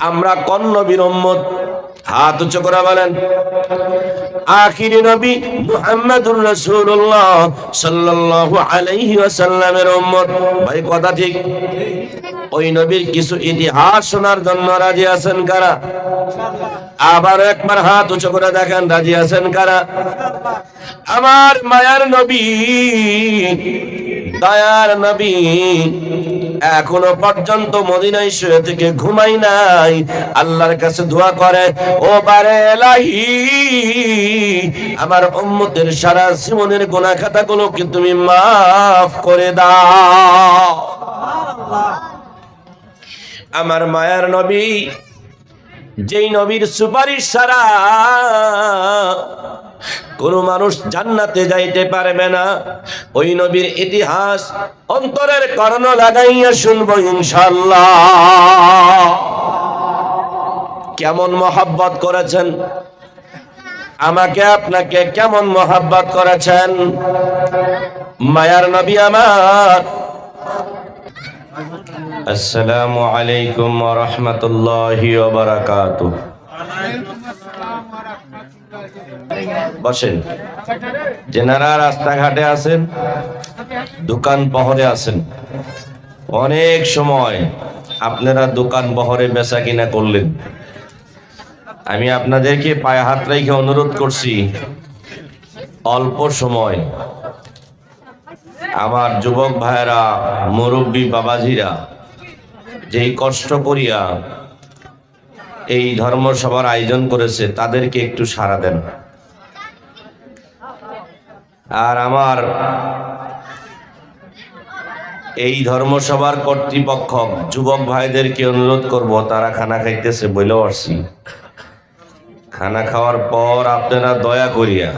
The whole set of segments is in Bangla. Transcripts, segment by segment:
আমরা কোন নবীর উম্মত? হাত উঁচু করে বলেন। আখিরি নবী মুহাম্মদুর রাসূলুল্লাহ সাল্লাল্লাহু আলাইহি ওয়াসাল্লামের উম্মত। ভাই কথা ঠিক? ওই নবীর কিছু ইতিহাস শোনার জন্য রাজি আছেন কারা? আবার একবার হাত উঁচু করে দেখেন, রাজি আছেন কারা? আমার মায়ার নবী, দয়ার নবী এখনো পর্যন্ত মদিনায় শুয়ে থেকে ঘুমাই নাই, আল্লাহর কাছে দোয়া করে, ও বারে এলাহি, আমার উম্মতের সারা জীবনের গুনাহ খাতাগুলোকে তুমি মাফ করে দাও। আমার মায়ার নবী, যেই নবীর সুপারিশ ছাড়া কোন মানুষ জান্নাতে যাইতে পারবে না, ওই নবীর ইতিহাস অন্তরের কর্ণ লাগাইয়া শুনবো ইনশাআল্লাহ। কেমন মহব্বত করেছেন আমাকে, আপনাকে কেমন মহব্বত করেছেন মায়ার নবী আমার। আসসালামু আলাইকুম ওয়া রাহমাতুল্লাহি ওয়া বারাকাতুহু। বসেন। যেনারা রাস্তাঘাটে আছেন, দোকান পহরে আছেন, অনেক সময় আপনারা দোকান পহরে বেচা কিনা করলেন, আমি আপনাদেরকে পায়ে হাত রেখে অনুরোধ করছি, অল্প সময় আমার যুবক ভাইরা, মুরব্বী বাবাজিরা যেই কষ্ট করিয়া এই ধর্মসভার আয়োজন করেছে, তাদেরকে একটু সাড়া দেন। আর আমার এই ধর্মসভার কর্তৃপক্ষ যুবক ভাইদেরকে অনুরোধ করব, তারা খানা খাইতেছে বলেও আসছি, খানা খাওয়ার পর আপনারা দয়া করিয়া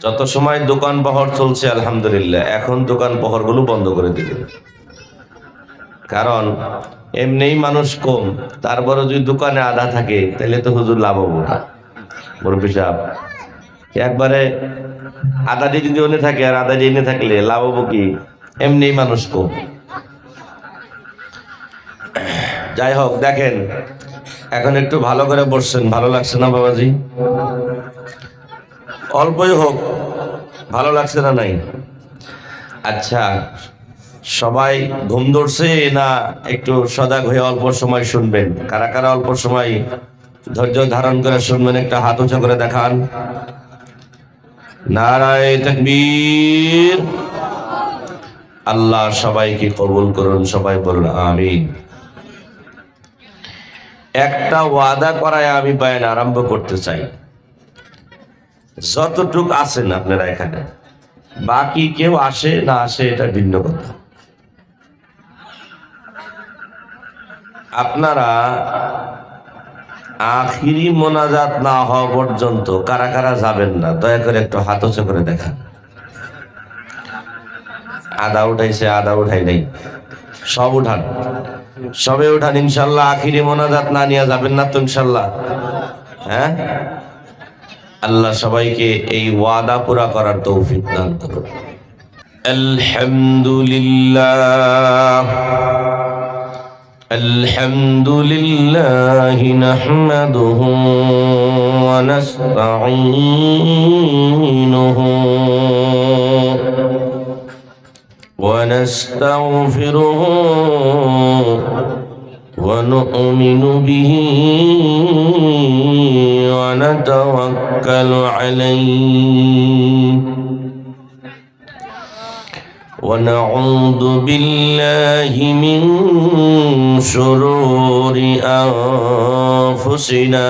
যত সময় দোকান পহর চলছে, আলহামদুলিল্লাহ, এখন দোকান পহর গুলো বন্ধ করে দিবেন। কারণ এমনিই মানুষ কম, তারপরে যদি দোকানে আধা থাকে তাহলে তো হুজুর লাভ হবো না। মুরব্বি সাহেব, একবারে আধা দিয়ে যদি ওনে থাকে আর আধা দিয়ে এনে থাকলে লাভ হবো কি? এমনিই মানুষ কম। যাই হোক, দেখেন এখন একটু ভালো করে বসছেন, ভালো লাগছে না বাবাজি? অল্পই হোক, ভালো লাগছে না? নাই? আচ্ছা, সবাই ঘুম ধরছে না একটু সজাগ হয়ে অল্প সময় শুনবেন? কারা কারা অল্প সময় ধৈর্য ধারণ করে শুনবেন, একটা হাত উঁচু করে দেখান। নারায়ে তাকবীর। আল্লাহ সবাইকে কবুল করুন, সবাই বলুন আমিন। একটা ওয়াদা করায় আমি বয়ান আরম্ভ করতে চাই। যতটুক আছেন আপনারা এখানে, বাকি কেউ আসে না আসে এটা ভিন্ন কথা, আপনারা আখিরি মোনাজাত না হওয়া পর্যন্ত কারা কারা যাবেন না, দয়া করে একটু হাত উঁচু করে দেখান। আদা উঠাইছে, আদা উঠাই নাই, সব উঠান, সবে উঠান ইনশাল্লাহ। আখিরি মোনাজাত না নিয়ে যাবেন না তো ইনশাল্লাহ? হ্যাঁ, আল্লাহ সবাইকে এই ওয়াদা পুরা করার তৌফিক দান করুন। আলহামদুলিল্লাহ, আলহামদুলিল্লাহ নাহমাদুহু ওয়া নাস্তাঈনুহু ওয়া নাস্তাগফিরুহু ওয়া নু'মিনু বিহি ওয়া নাতাওয়াক্কালু আলাইহি ওয়া নাউযু বিল্লাহি মিন শুরুরি আনফুসিনা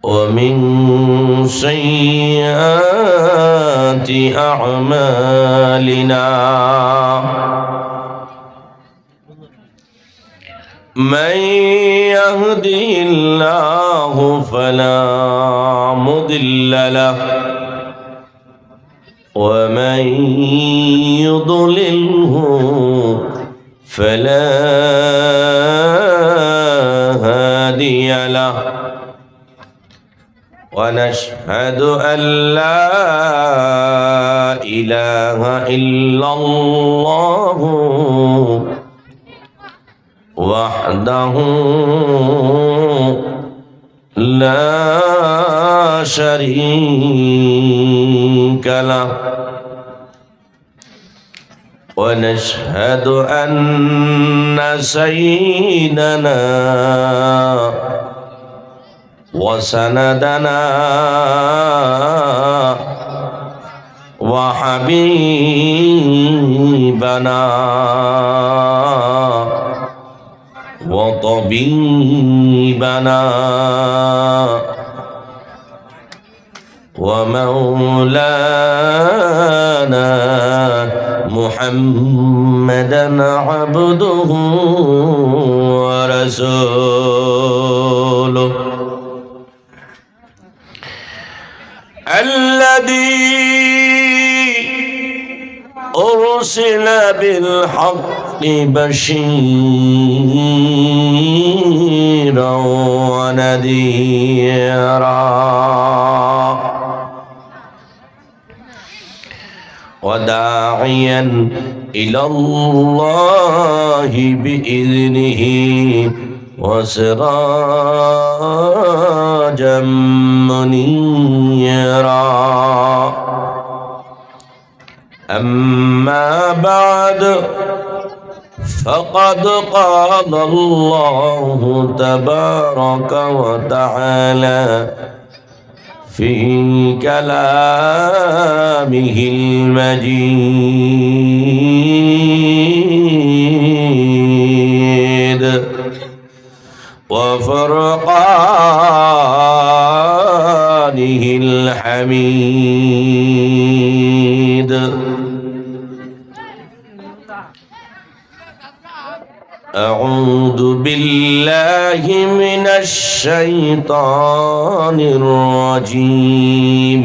ওয়া মিন সাইয়্যাতি আ'মালিনা। من يهده الله فلا مضل له ومن يضلله فلا هادي له ونشهد أن لا إله إلا الله وحده لا شريك له ونشهد أن سيدنا وسندنا وحبيبنا وطبيبنا ومولانا محمدا عبده ورسوله الذي أرسل بالحق بشيرا ونذيرا وداعيا إلى الله بإذنه وسراجا منيرا أما بعد فقد قال الله تبارك وتعالى في كلامه المجيد وفرقانه الحميد أعوذ بالله من الشيطان الرجيم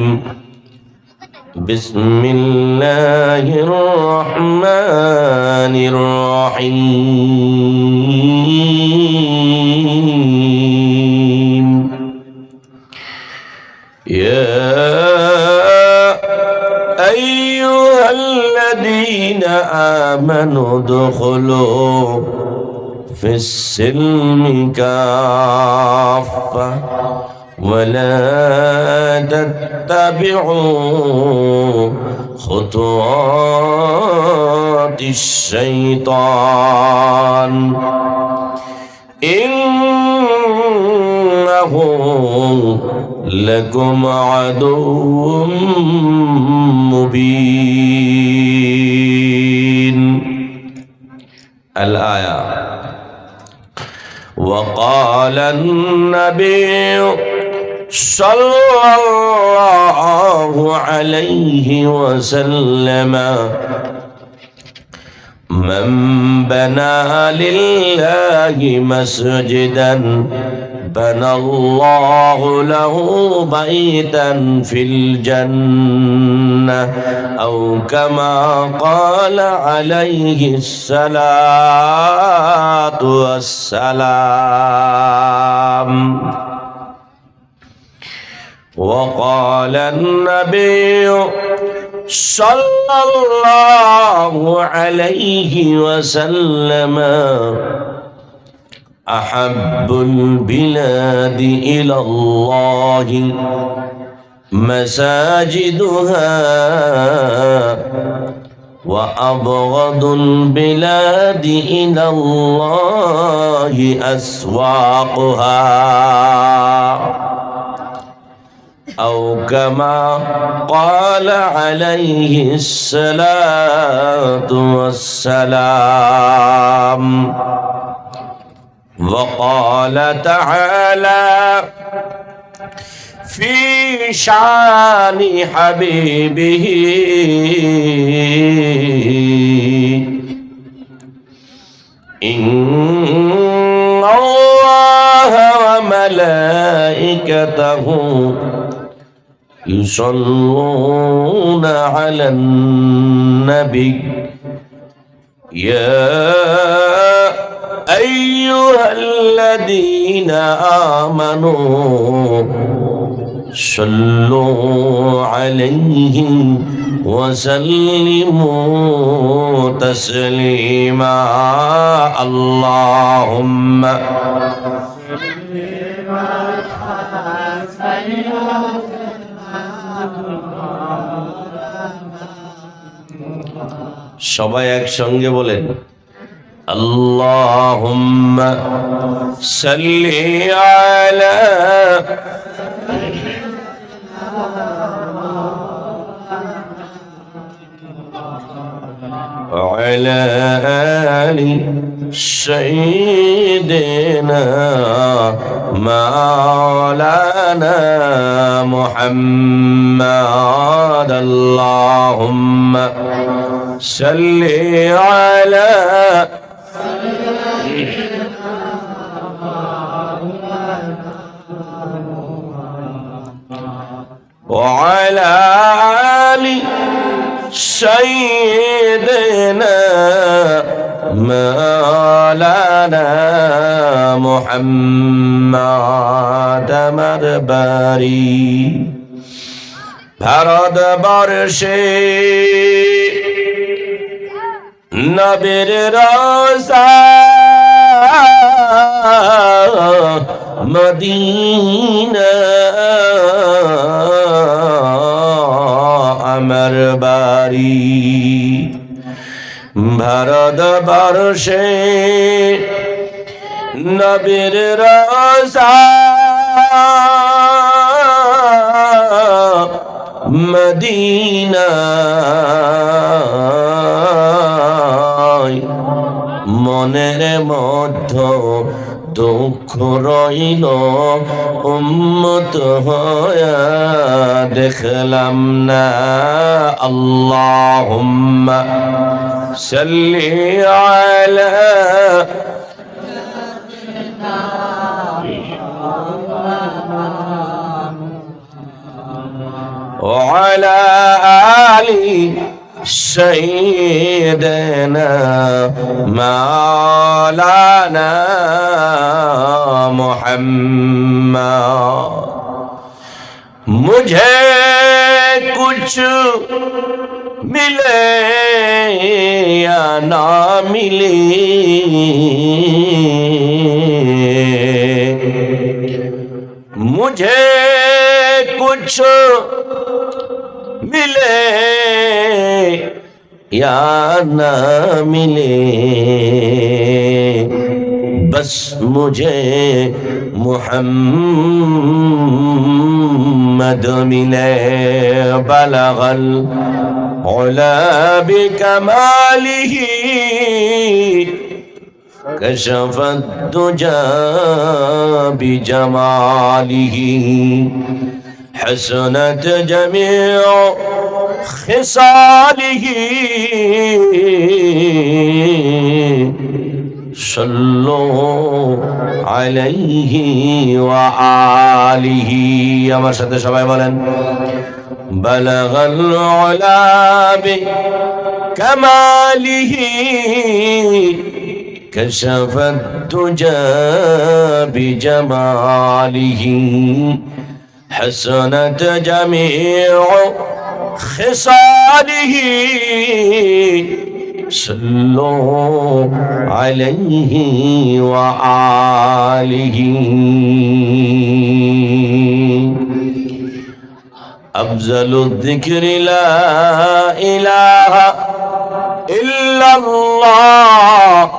بسم الله الرحمن الرحيم يا أيها الذين آمنوا ادخلوا في السلم كافة ولا تتبعوا خطوات الشيطان إنه لكم عدو مبين. الآية. وقال النبي صلى الله عليه وسلم من بنى لله مسجدا بنى الله له بيتا في الجنة أو كما قال عليه الصلاة والسلام. وقال النبي صلى الله عليه وسلم أحب البلاد إلى الله مساجدها وأبغض البلاد إلى الله أسواقها أو كما قال عليه الصلاة والسلام. وقال تعالى في شان حبيبه إن الله وملائكته يصلون على النبي يا أيها الذين آمنوا صلوا عليه وسلموا تسليما اللهم সবাই একসঙ্গে বলেন আল্লাহুম্মা সাল্লি আলা وعلى آل سيدنا مولانا محمد اللهم صل على وعلى آل سيدنا مولانا محمد مربري ভারতবর্ষে নবীর রওজা মদিনা আমার বাড়ি ভারতবর্ষে নবীর রওজা মদিনা মনের মধ্যে দুঃখ রইল উম্মত হয়া দেখলাম না আল্লাহুম্মা সাল্লি আলা وعلى آل سيدنا مولانا محمد मुझे कुछ मिले या ना मिले मुझे कुछ मिले या ना मिले बस मुझे मुहम्मद मिले बलगल उला बिकमालिही कशफ दुजा बिजमालिही हसनत जमीउ खिसालिही सल्लु अलैहि व आलिहि আমার সাথে সবাই বলেন बलगल उला बिकमालिही कशफ दुजा बिजमालिही حسنت جميع خصاله صلوا عليه وآله أفضل الذكر لا إله إلا الله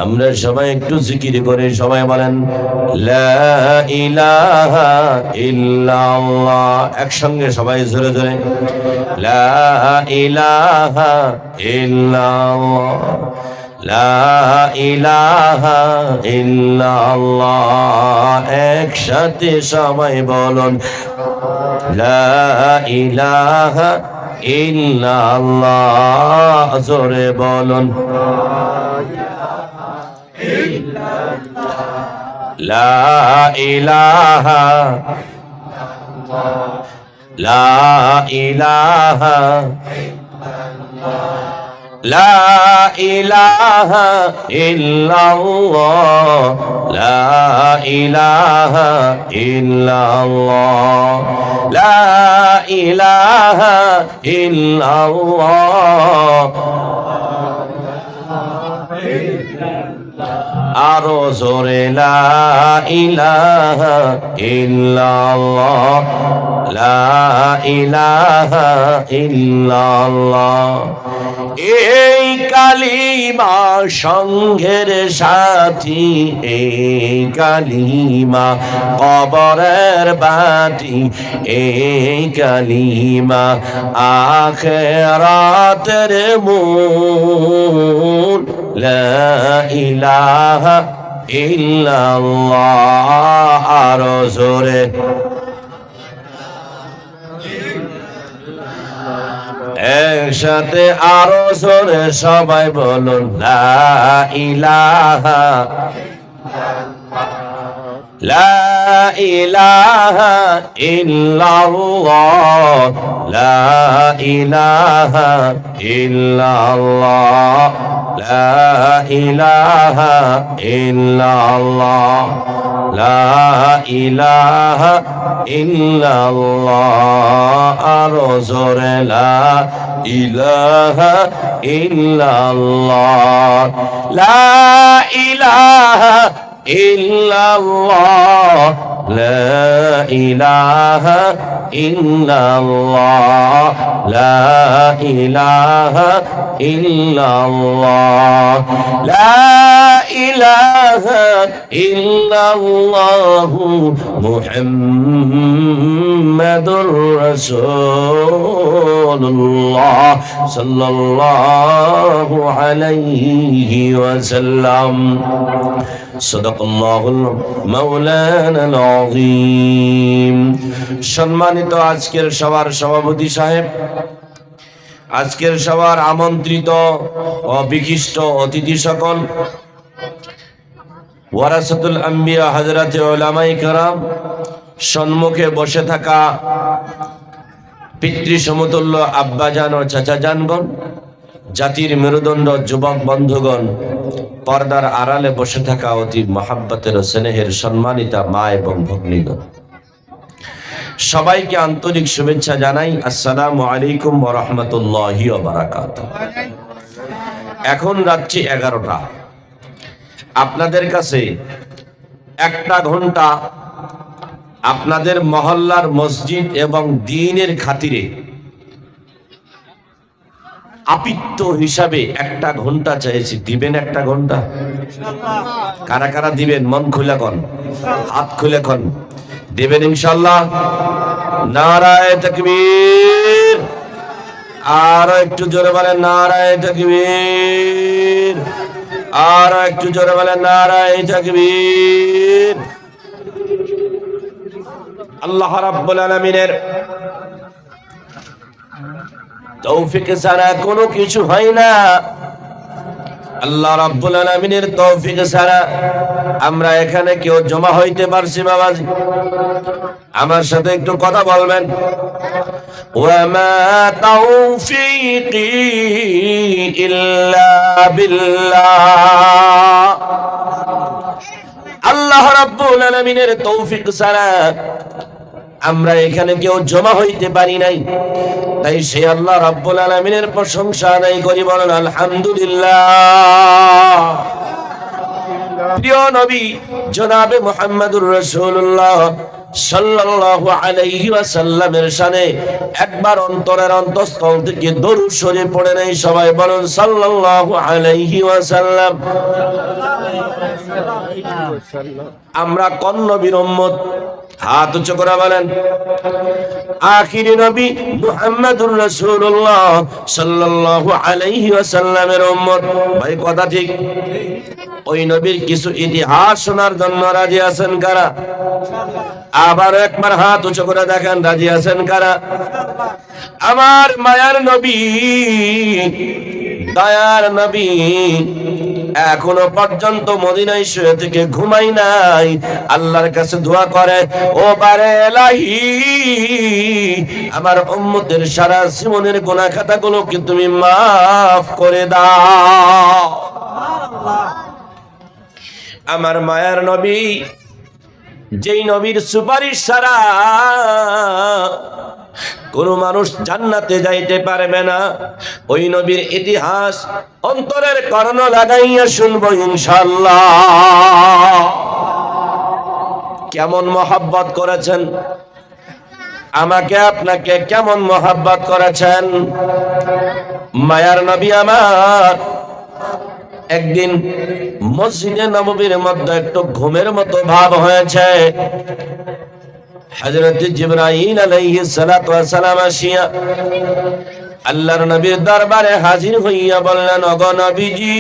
আমরা সবাই একটু জিকির করে সবাই বলেন লা ইলাহা ইল্লাল্লাহ একসঙ্গে সবাই জোরে জোরে লা ইলাহা ইল্লাল্লাহ লা ইলাহা ইল্লাল্লাহ একসাথে সবাই বলুন লা ইলাহা ইল্লাল্লাহ জোরে বলুন লা ইলাহা লা ইলাহা লা ইলাহা ইল্লাল্লাহ, লা ইলাহা ইল্লাল্লাহ, লা ইলাহা ইল্লাল্লাহ। আরো জোরে লা ইলাহা ইল্লাল্লাহ, লা ইলাহা ইল্লাল্লাহ। এই কালিমা সঙ্গের সাথী, এই কালিমা কবরের বাতি, এই কালিমা আখিরাতের মূল। লা ইলাহা ইল্লাল্লাহ, আরো জোরে একসাথে আরো জোরে সবাই বলুন লা ইলাহা, লা ইলাহা ইল্লাল্লাহ, লা ইলাহা ইল্লাল্লাহ, লা ইলাহা ইল্লাল্লাহ, লা ইলাহা ইল্লাল্লাহ, আরো জোরে লা ইলাহা ইল্লাল্লাহ, লা ইলাহা ইল্লাল্লাহ, লা ইলাহা ইল্লাল্লাহ, লা ইলাহা ইল্লাল্লাহ, লা ইলাহা ইল্লাল্লাহ, মুহাম্মাদুর রাসূলুল্লাহ সাল্লাল্লাহু আলাইহি ওয়াসাল্লাম। সাদাকাল্লাহুল মাওলানাল আযীম। সম্মানিত আজকের সভার সভাপতি সাহেব, আজকের সভার আমন্ত্রিত ও বিশিষ্ট অতিথি সকল, ওয়ারাসাতুল আম্বিয়া হযরতে উলামায়ে কেরাম, সম্মুখে বসে থাকা পিতৃ সমতুল্য আব্বাজান ও চাচাজানগণ, জাতির মেরুদণ্ড যুবক বন্ধুগণ, পর্দার আড়ালে বসে থাকা অতি মহাব্বতের ও স্নেহের সম্মানিতা মা এবং ভগ্নীগণ, সবাইকে আন্তরিক শুভেচ্ছা জানাই। আসসালামু আলাইকুম ওয়া রাহমাতুল্লাহি ওয়া বারাকাতুহু। এখন রাত্রি 11টা। আপনাদের কাছে একটা ঘন্টা আপনাদের মহল্লার মসজিদ এবং দ্বীনের খাতিরে আপিত্য হিসাবে একটা ঘন্টা চাইছি, দিবেন একটা ঘন্টা? কারা কারা দিবেন? মন খুলে কোন, হাত খুলে কোন দিবেন ইনশাআল্লাহ। নারায়ে তাকবীর। আর একটু জোরে বলেন নারায়ে তাকবীর। আর একটু জোরে বলেন নারায়ে তাকবীর। আল্লাহ রাব্বুল আলামিনের তৌফিক ছাড়া কোনো কিছু হয় না। আল্লাহ রাব্বুল আলামিনের তৌফিক ছাড়া আমরা এখানে কেউ জমা হইতে পারছি? বাবাজি আমার সাথে একটু কথা বলবেন। ওয়া মা তাওফীকি ইল্লা বিল্লাহ। আল্লাহ রাব্বুল আলামিনের তৌফিক ছাড়া আমরা এখানে কেউ জমা হইতে পারি নাই। তাই সে আল্লাহ রাব্বুল আলামিনের প্রশংসা আদায় করি, বলেন আলহামদুলিল্লাহ। প্রিয় নবী জনাবে মুহাম্মদুর রাসূলুল্লাহ সাল্লাল্লাহু আলাইহি ওয়াসাল্লামের শানে একবার অন্তরের অন্তঃস্থল থেকে দরুদ শরীফ পড়ে নেই সবাই, বলেন সাল্লাল্লাহু আলাইহি ওয়াসাল্লাম। আমরা কোন নবীর উম্মত? হাত উঁচু করে বলেন। আখিরি নবী মুহাম্মদুর রাসূলুল্লাহ সাল্লাল্লাহু আলাইহি ওয়াসাল্লামের উম্মত। ভাই কথা ঠিক? ওই নবীর কিছু ইতিহাস শোনার জন্য রাজি আছেন কারা? আবার একবার হাত উঁচু করে দেখেন, রাজি আছেন কারা? আমার মায়ার নবী, দয়ার নবী, এখনো পর্যন্ত মদিনায় শুয়ে থেকে ঘুমাই নাই, আল্লাহর কাছে দোয়া করে, ও বারে এলাহি, আমার উম্মতের সারা জীবনের গুনাহ খাতাগুলোকে তুমি মাফ করে দাও। আমার মায়ার নবী, যেই নবীর সুপারিশ ছাড়া কোন মানুষ জান্নাতে যাইতে পারবে না, ওই নবীর ইতিহাস অন্তরের কর্ণ লাগাইয়া শুনবো ইনশাআল্লাহ। কেমন মহব্বত করেছেন আমাকে, আপনাকে কেমন মহব্বত করেছেন। মায়ার নবী আমার একদিন মসজিদে নববীর মধ্যে একটু ঘুমের মতো ভাব হয়েছে। হযরত জিবরাইল আলাইহিস সালাতু ওয়াস সালাম আসিয়া আল্লাহর নবীর দরবারে হাজির হইয়া বললেন, ওগো নবীজি,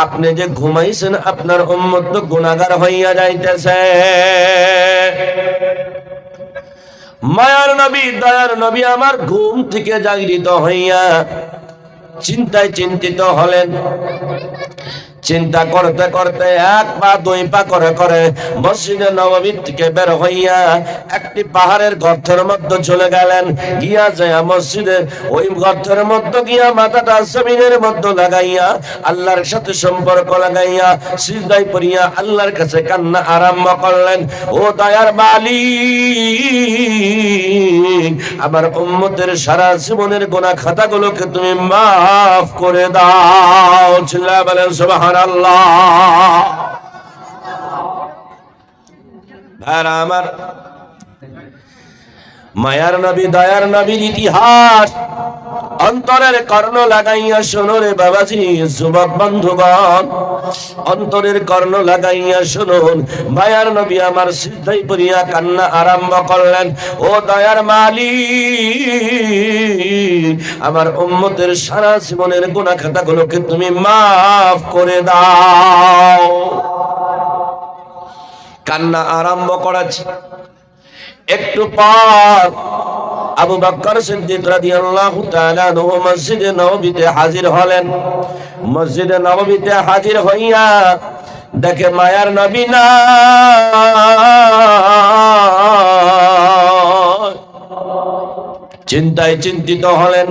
আপনি যে ঘুমাইছেন আপনার উম্মত তো গুনাহগার হইয়া যাইতেছে। মায়ার নবী, দয়ার নবী আমার ঘুম থেকে জাগরিত হইয়া চিন্তায় চিন্তিত হলেন। চিন্তা করতে করতে এক পা দুই পা করে করে মসজিদে নববী থেকে বের হইয়া একটি পাহাড়ের গর্তের মধ্যে চলে গেলেন। গিয়া যায় মসজিদে ওই গর্তের মধ্যে গিয়া মাথাটা জমিনের মধ্যে লাগাইয়া আল্লাহর সাথে সম্পর্ক লাগাইয়া সিজদায় পড়িয়া আল্লাহর কাছে কান্না আরম্ভ করলেন, ও দয়ার মালিক, আমার উম্মতের সারা জীবনের গুনাহ খাতাগুলোকে তুমি মাফ করে দাও। চিল্লা বলেন সুবহানাল্লাহ। আমার মায়ার নবী, দয়ার নবীর ইতিহাস অন্তরের কর্ণ লাগাইয়া শোনো রে বাবাজি, যুবক বন্ধুগণ, অন্তরের কর্ণ লাগাইয়া শুনুন। মায়ার নবী আমার সিজদায় পড়িয়া কান্না আরম্ভ করলেন, ও দয়ার মালিক, আমার উম্মতের সারা জীবনের গুনাহ খাতাগুলোকে তুমি মাফ করে দাও। কান্না আরম্ভ করেছে। একটু পর আবু বকর সিদ্দিক রাদিয়াল্লাহু তাআলা আনহু মসজিদে নববীতে হাজির হলেন। মসজিদে নববীতে হাজির হইয়া দেখে মায়ার নবী না, চিন্তায় চিন্তিত হলেন।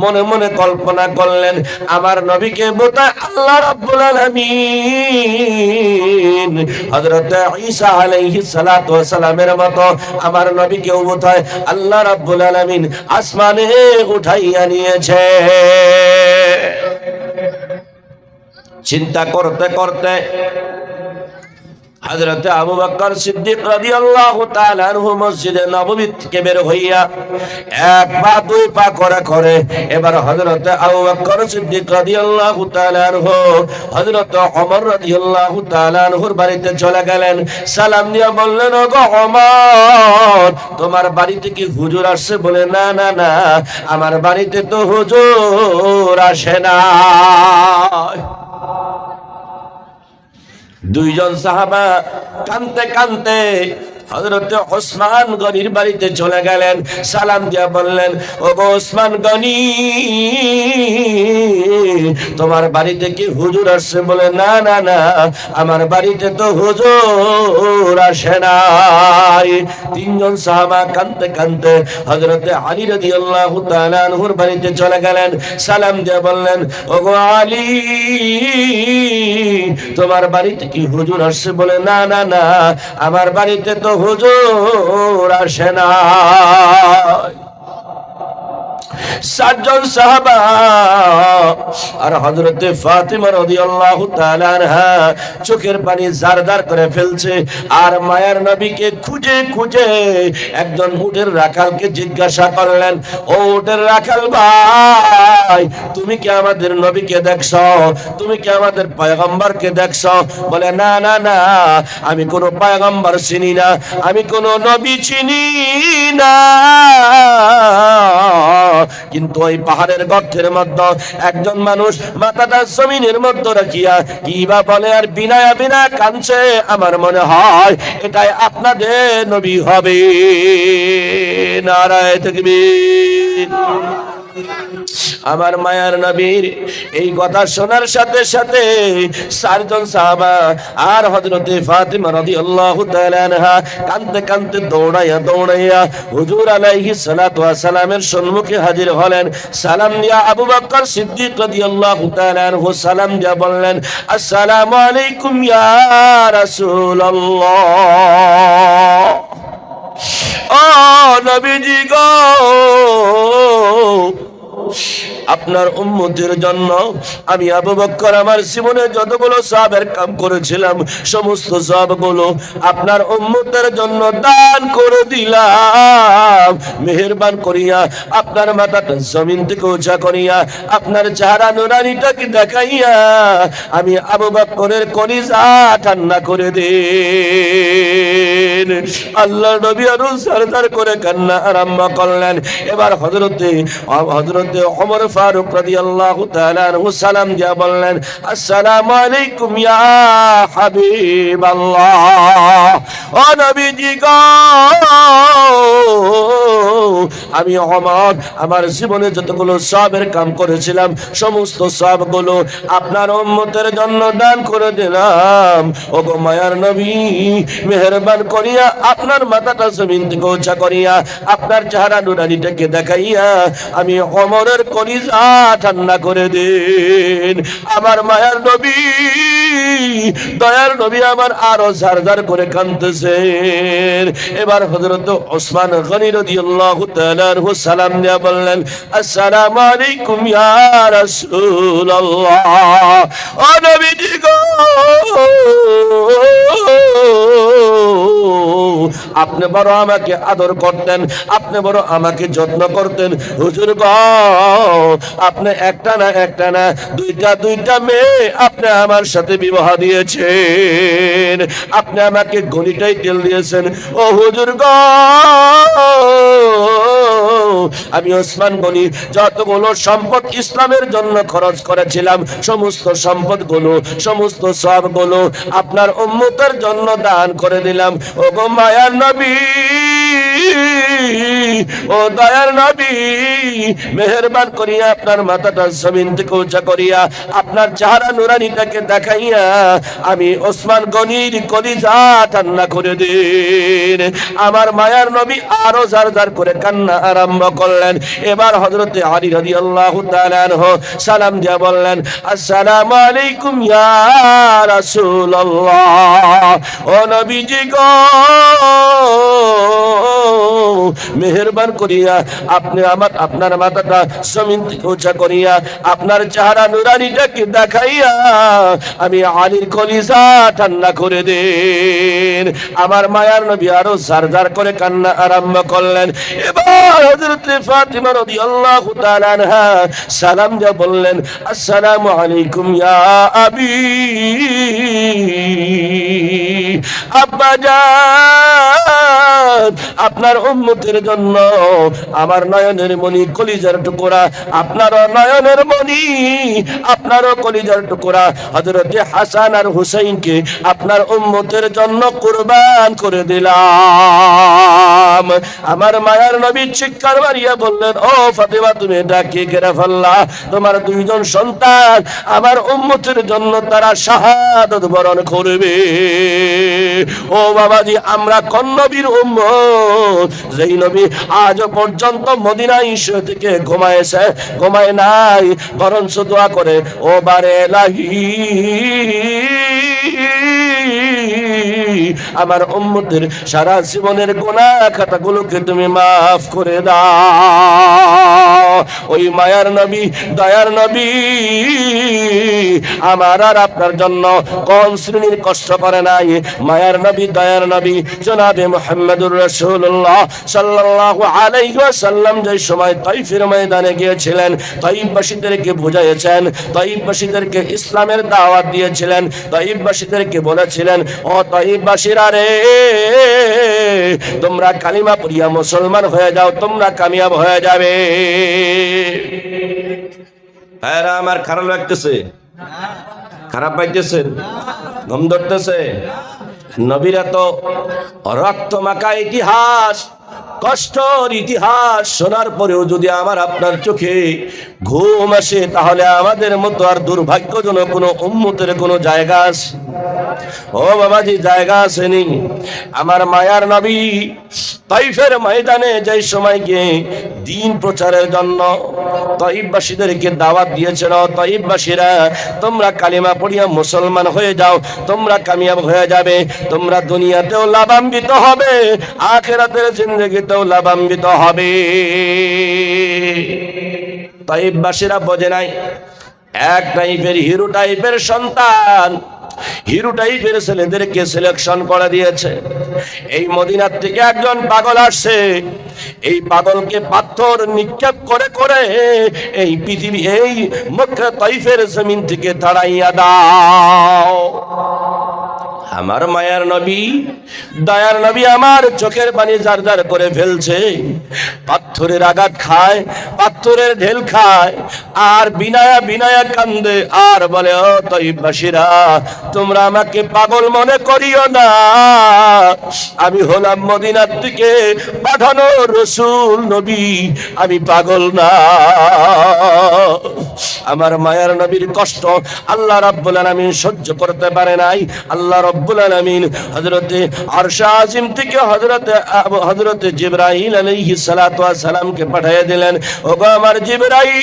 মনে মনে কল্পনা করলেন, আমার নবীকে বোধহয় আল্লাহ রাব্বুল আলামিন হযরত ঈসা আলাইহিস সালাতু ওয়াস সালামের মতো আমার নবীকেও বোধহয় আল্লাহ রাব্বুল আলামিন আসমানে উঠাইয়া নিয়েছে। চিন্তা করতে করতে হযরত আবু বকর সিদ্দিক রাদিয়াল্লাহু তাআলা আনহু মসজিদে নববী থেকে বের হইয়া এক পা দুই পা করে করে এবার হযরত আবু বকর সিদ্দিক রাদিয়াল্লাহু তাআলা আনহু হযরত ওমর রাদিয়াল্লাহু তাআলা আনহুর বাড়িতে চলে গেলেন। সালাম দিয়া বললেন, ওগো ওমর, তোমার বাড়িতে কি হুজুর আসছে? বলে, না না না, আমার বাড়িতে তো হুজুর আসে না। দুইজন সাহাবা কানতে কানতে হযরত ওসমান গনির বাড়িতে চলে গেলেন। সালাম দিয়া বললেন, ওগো ওসমান গনি, তোমার বাড়িতে কি হুজুর আসছে? বলে, না না না, আমার বাড়িতে তো হুজুর আসে নাই। তিনজন সাহাবা কানতে কানতে হযরত আলী রাদিয়াল্লাহু তাআলা আনহুর বাড়িতে চলে গেলেন। সালাম দিয়া বললেন, ওগো আলী, তোমার বাড়িতে কি হুজুর আসছে? বলে, না না না, আমার বাড়িতে তো হুজুর আসে না। সাতজন সাহাবা আর হযরতে ফাতিমা রাদিয়াল্লাহু তাআলা আনহা চোখের পানি জারদার করে ফেলছে। আর মায়ার নবীকে খুঁজে খুঁজে একজন উটের রাখালকে জিজ্ঞাসা করলেন, ও উটের রাখাল ভাই, তুমি কি আমাদের নবীকে দেখছো? তুমি কি আমাদের পয়গম্বরকে দেখছো? বলে, না না না, আমি কোনো পয়গম্বর চিনি না, আমি কোনো নবী চিনি না, কিন্তু ওই পাহাড়ের গর্তের মধ্যে একজন মানুষ মাথাটা জমিনের মধ্যে রাখিয়া কিবা বলে আর বিনায়া বিনা কাঁদছে। আমার মনে হয় এটাই আপনাদের নবী হবে। নারায়ে তাকবীর। আমার মায়ার নবীর এই কথা শোনার সাথে সাথে চারজন সাহাবা আর হযরতে ফাতিমা রাদিয়াল্লাহু তাআলা আনহা কাঁদতে কাঁদতে দৌড়াইয়া হুজুর আলাইহিস সালাতু ওয়াস সালামের সম্মুখে হাজির হলেন। সালাম দিয়া আবু বকর সিদ্দিক রাদিয়াল্লাহু তাআলা আনহু সালাম দিয়া বললেন, আসসালামু আলাইকুম ইয়া রাসূলুল্লাহ। ও নবীজি গো, আপনার উম্মতের জন্য আমি আবু বকর আমার জীবনে যতগুলো সওয়াবের কাম করেছিলাম সমস্ত সওয়াবগুলো আপনার উম্মতের জন্য দান করে দিলাম। মেহেরবান করিয়া আপনার মাথাটা জমিন থেকে উঁচা করিয়া আপনার চেহারা নুরানিটাকে দেখাইয়া আমি আবু বকরের কলিজা ঠান্ডা করে দিন। আল্লাহ নবী আরো সারদার করে কান্না আরম্ভ করলেন। এবার হযরতে ওমর ফারুক রাদিয়াল্লাহু তাআলা আনহু সালাম দিয়া বললেন, আসসালামু আলাইকুম ইয়া হাবিবাল্লাহ। ও নবীজি গো, আমি ওমর আমার জীবনে যতগুলো সওয়াবের কাম করেছিলাম সমস্ত সওয়াবগুলো আপনার উম্মতের জন্য দান করে দিলাম। ওগো মায়ার নবী, মেহেরবান করিয়া আপনার মাথাটা জমিন থেকে উঁচা করিয়া আপনার চেহারা নুরানিটাকে দেখাইয়া আমি ওমরের কলিজা ঠান্ডা করে দিন। আমার মায়ার নবী, দয়ার নবী আমার আরো ঝারঝার করে কাঁদতেছেন। এবার হযরত ওসমান গনি রাদিয়াল্লাহু তাআলা আনহু সালাম দিয়া বললেন, আসসালামু আলাইকুম ইয়া রাসূলুল্লাহ। ও নবীজি গো, আপনি বড় আমাকে আদর করতেন, আপনি বড় আমাকে যত্ন করতেন। হুজুর গো, আপনি একটা না দুইটা মেয়ে আপনি আমার সাথে বিবাহ দিয়েছেন, আপনি আমাকে গনি টাইটেল দিয়েছেন। ও হুজুর গো, আমি ওসমান গনি যতগুলো সম্পদ ইসলামের জন্য খরচ করেছিলাম সমস্ত সম্পদগুলো সমস্ত সওয়াবগুলো আপনার উম্মতের জন্য দান করে দিলাম। ও গো মায়ার নবী, ও দয়ার নবী, মেহেরবান করিয়া আপনার মাথাটা জমিন থেকে উঁচা করিয়া আপনার চেহারা নুরানিটাকে দেখাইয়া আমি ওসমান গনির কলিজা ঠান্ডা করে দিন। আমার মায়ার নবী আরো ঝারঝার করে কান্না আরম্ভ করলেন। এবার হযরতে আলী রাদিয়াল্লাহু তাআলা আনহু সালাম দিয়া বললেন, আসসালামু আলাইকুম ইয়া রাসূলুল্লাহ। ও নবীজি গো, মেহেরবান করিয়া আপনি আপনার মাথাটা জমিন থেকে উঁচা করিয়া আপনার চেহারা নুরানিটাকে দেখাইয়া আমি আলীর কলিজা ঠান্ডা করে দিন। আমার মায়ার নবী আরো ঝারঝার করে কান্না আরম্ভ করলেন। এবার হযরত ফাতিমা রাদিয়াল্লাহু তাআলা আনহা সালাম দিয়ে বললেন, আসসালামু আলাইকুম ইয়া আবি। আব্বা জান, আপনার উম্মতের জন্য আমার নয়নের মণি কলিজার টুকরা, আপনারও নয়নের মণি, আপনারও কলিজার টুকরা হযরতে হাসান আর হুসাইনকে আপনার উম্মতের জন্য কুরবান করে দিলাম। আমার মায়ার নবী চিৎকার মারিয়া বললেন, ও ফাতিমা, তুমি ডাকি কেড়ে ফেললা, তোমার দুইজন সন্তান আমার উম্মতের জন্য তারা শাহাদাত বরণ করবে। ও বাবাজি, আমরা কোন নবীর উম্মত? যেই নবী আজ পর্যন্ত মদিনা ঈশ্বর থেকে ঘুমায় নাই, বরঞ্চ দোয়া করে, ও বারে এলাহি আমার উম্মতের সারা জীবনের গুনাহ খাতাগুলোকে তুমি মাফ করে দাও। ওই মায়ার নবী, দয়ার নবী আমার আর আপনার জন্য কোন শ্রেণীর কষ্ট করে নাই? মায়ার নবী, দয়ার নবী জনাবে মুহাম্মদুর রাসূলুল্লাহ সাল্লাল্লাহু আলাইহি ওয়াসাল্লাম যে সময় তাইফের ময়দানে গিয়েছিলেন, তাইফবাসীদেরকে বুঝাইয়েছেন, তাইফবাসীদেরকে ইসলামের দাওয়াত দিয়েছিলেন, তাইফবাসীদেরকে বলেছিলেন, ও তাইফবাসীরা রে, তোমরা কালিমা পড়িয়া মুসলমান হয়ে যাও, তোমরা কামিয়াব হয়ে যাবে। হ্যাঁ, আমার খারাপ লাগতেছে? খারাপ পাইতেছেন? গম ধরতেছে? নবীরা তো রক্ত মাখা ইতিহাস, কষ্টর ইতিহাস শোনার পরেও যদি আমার আপনার চোখে ঘুম আসে, তাহলে আমাদের মতো আর দুর্ভাগ্যজনক কোনো উম্মতের কোনো জায়গা আছে? ও বাবাজি, জায়গা আসেনি। আমার মায়ার নবী তাইফের ময়দানে যে সময় গিয়ে দিন প্রচারের জন্য তাইফবাসীদেরকে দাওয়াত দিয়েছেন, তাইফবাসীরা তোমরা কালিমা পড়িয়া মুসলমান হয়ে যাও, তোমরা কামিয়াব হয়ে যাবে, তোমরা দুনিয়াতেও লাভান্বিত হবে, আখিরাতের জিন্দেগিতেও লাভান্বিত হবে। তাইফবাসীরা বোঝে নাই, এক টাইপের হিরো টাইপের সন্তান, হিরো টাইপের ছেলেদেরকে সিলেকশন করে দিয়েছে। এই মদিনার থেকে একজন পাগল আসছে, এই পাগলকে পাথর নিক্ষেপ করে করে এই পৃথিবী, এই মক্কা তাইফের জমিন থেকে তাড়াইয়া দাও। আমার মায়ার নবী, দয়ার নবী আমার চোখের পানি জারজার করে ফেলছে। পাথরের আঘাত খায়, পাথরের ঢেল খায়, আর বিনায়া বিনায়া কান্দে আর বলে, ও তাইফবাসীরা, তোমরা আমাকে পাগল মনে করিও না, আমি হলাম মদিনার থেকে পাঠানো রাসূল নবী, আমি পাগল না। আমার মায়ার নবীর কষ্ট আল্লাহ রাব্বুল আলামিন সহ্য করতে পারে নাই। আল্লাহ রাব্বুল আলামিন হযরতে আরশ আজিম থেকে হযরতে জিবরাইল আলাইহিস সালাতু ওয়াস সালামকে পাঠিয়ে দিলেন। ওগো আমার জিবরাইল,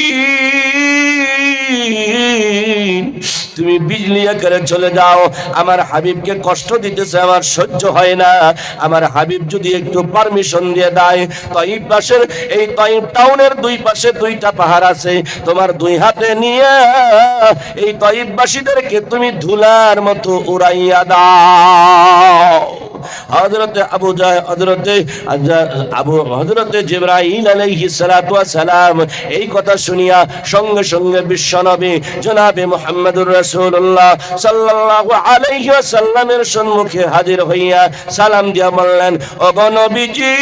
তুমি বিজলি আকারে চলে যাও, আমার হাবিবকে কষ্ট দিতেছে, আমার সহ্য হয় না। আমার হাবিব যদি একটু পারমিশন দিয়ে দেয়, তাইফ পাশের এই তাইফ টাউনের দুই পাশে দুইটা পাহাড় আছে, তোমার দুই হাতে নিয়ে এই তাইফবাসীদেরকে তুমি ধুলার মতো উড়াইয়া দাও। হযরতে হযরতে জিবরাইল আলাইহিস সালাতু ওয়াস সালাম এই কথা শুনিয়া সঙ্গে সঙ্গে বিশ্বনবী জনাবে মুহাম্মদুর রাসূলুল্লাহ সাল্লাল্লাহু আলাইহি ওয়াসাল্লামের সম্মুখে হাজির হইয়া সালাম দিয়া বললেন, ওগো নবীজি,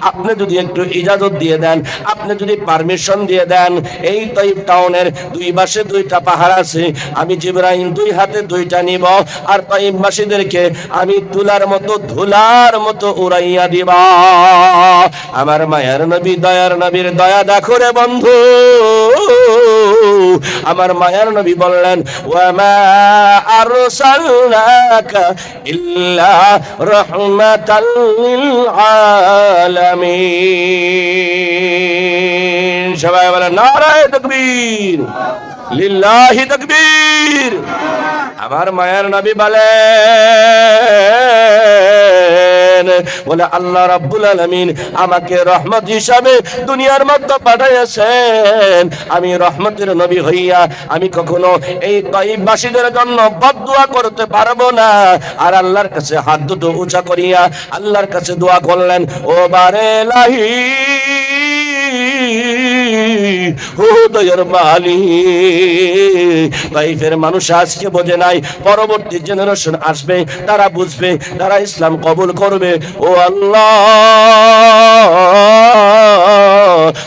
আপনি যদি একটু ইজাজত দিয়ে দেন, আপনি যদি পারমিশন দিয়ে দেন, এই তাইফ টাউনের দুই পাশে দুইটা পাহাড় আছে, আমি জিবরাইল দুই হাতে দুইটা নিব, আর তাইফবাসীদেরকে আমি তুলার মতো ধুলার মতো উড়াইয়া দিব। আমার মায়ার নবী, দয়ার নবীর দয়া দেখো রে বন্ধু। আমার মায়ার নবী বললেন, ওয়ামা আরসালনাকা ইল্লা রাহমাতাল লিল আলামিন। সবাই বলেন নারায়ে তাকবীর, লিল্লাহি তাকবীর। আমার মায়ার নবী বলেন, বলে আল্লাহ রাব্বুল আলামিন আমাকে রহমত হিসাবে দুনিয়ার মধ্যে পাঠাইয়াছেন। আমি রহমতের নবী হইয়া আমি কখনো এই তাইফবাসীদের জন্য বদদুয়া করতে পারবো না। আর আল্লাহর কাছে হাত দুটো উঁচা করিয়া আল্লাহর কাছে দোয়া করলেন, ও বারে লাহি, ও দয়ার মালিক, তাইফের মানুষ আজকে বোঝে নাই, পরবর্তী জেনারেশন আসবে, তারা বুঝবে, তারা ইসলাম কবুল করবে। ও আল্লাহ,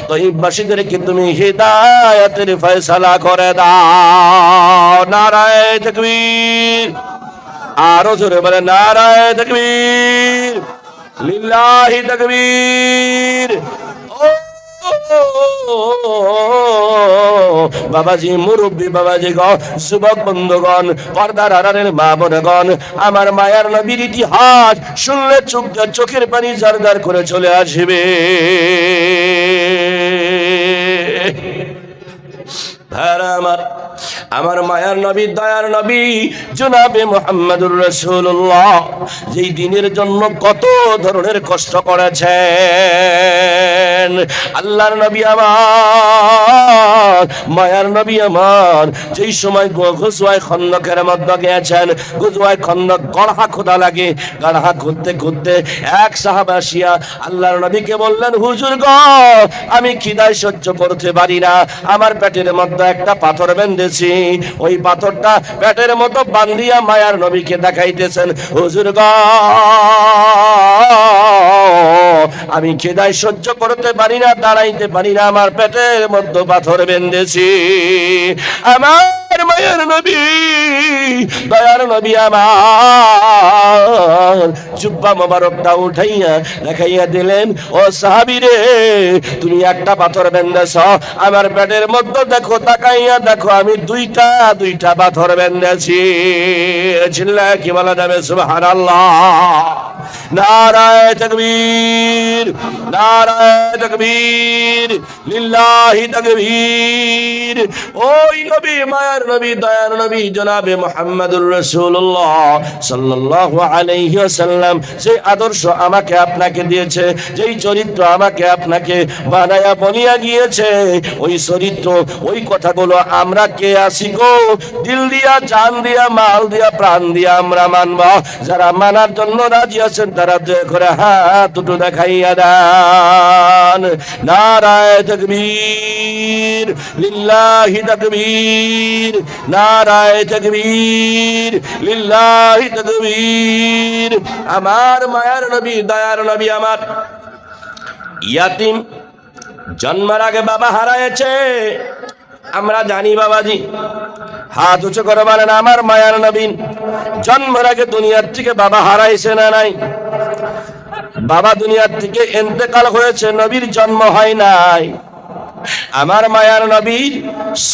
তাইফবাসীদেরকে তুমি হিদায়াতের ফয়সালা করে দাও। নারায়ে তাকবীর। আরো জোরে বলে নারায়ে তাকবীর, লিল্লাহি তাকবীর। বাবাজি, মুরব্বী বাবাজি গো, যুবক বন্ধুগণ, পর্দার আড়ালের মা বোনগণ, আমার মায়ার নবীর ইতিহাস শুনলে চোখের পানি জারজার করে চলে আসবে। আমার মায়ার নবী, দয়ার নবী জনাবে মুহাম্মদুর রাসূলুল্লাহ যেই দিনের জন্য কত ধরনের কষ্ট করেছেন, আল্লাহর নবী আমার, মায়ার নবী আমার, যেই সময় গজওয়ায়ে খন্দকের মধ্যে গিয়েছেন, গজওয়ায়ে খন্দক গড়হা খোদা লাগে, গড়হা খুঁড়তে খুঁড়তে এক সাহাবা আসিয়া আল্লাহর নবীকে বললেন, হুজুর গো, আমি খিদায় সহ্য করতে পারি না, আমার পেটের মধ্যে একটা পাথর বেঁধেছি, ওই পাথরটা পেটের মতো বান্ধিয়া মায়ার নবীকে দেখাইতেছেন, হুজুর গো, আমি খিদায় সহ্য করতে পারি না, দাঁড়াইতে পারি না, আমার পেটের মধ্যে পাথর বেঁধেছি। আমার মায়ের নবী দয়ার নবী আমার জুব্বা মোবারকটা উঠাইয়া দেখাইয়া দিলেন, ও সাহাবী রে, তুমি একটা পাথর বেঁধেছ, আমার পেটের মধ্যে দেখো, তাকাইয়া দেখো, আমি দুইটা পাথর বেঁধেছি। চিল্লায় কি বলা যাবে সুবহানাল্লাহ? নারায়ে তাকবীর, নারায়ে তাকবীর, লিল্লাহি তাকবীর। ওই নবী, মায়ার নবী, দয়ার নবী জনাবে মুহাম্মদুর রাসূলুল্লাহ সাল্লাল্লাহু আলাইহি ওয়াসাল্লাম যে আদর্শ আমাকে আপনাকে দিয়েছে, যেই চরিত্র আমাকে আপনাকে বানায়া বনিয়া গিয়েছে, ওই চরিত্র, ওই কথাগুলো আমরা কে আসি গো দিল দিয়া, জান দিয়া, মাল দিয়া, প্রাণ দিয়া আমরা মানব। যারা মানার জন্য রাজি আছেন তারা দয়া করে হাত দুটো দেখাইয়া দেন। নারায়ে তাকবীর, লিল্লাহি তাকবীর, নারায়ে তাকবীর, লিল্লাহি তাকবীর। আমার মায়ার নবী, দয়ার নবী আমার ইয়াতিম, জন্মের আগে বাবা হারায়েছে, আমরা জানি বাবাজি। হাত উঁচু করে বলেন, আমার মায়ার নবী জন্মের আগে দুনিয়ার থেকে বাবা হারাইছে না নাই? বাবা দুনিয়ার থেকে ইন্তেকাল হয়েছে, নবীর জন্ম হয় নাই। আমার মায়ার নবীর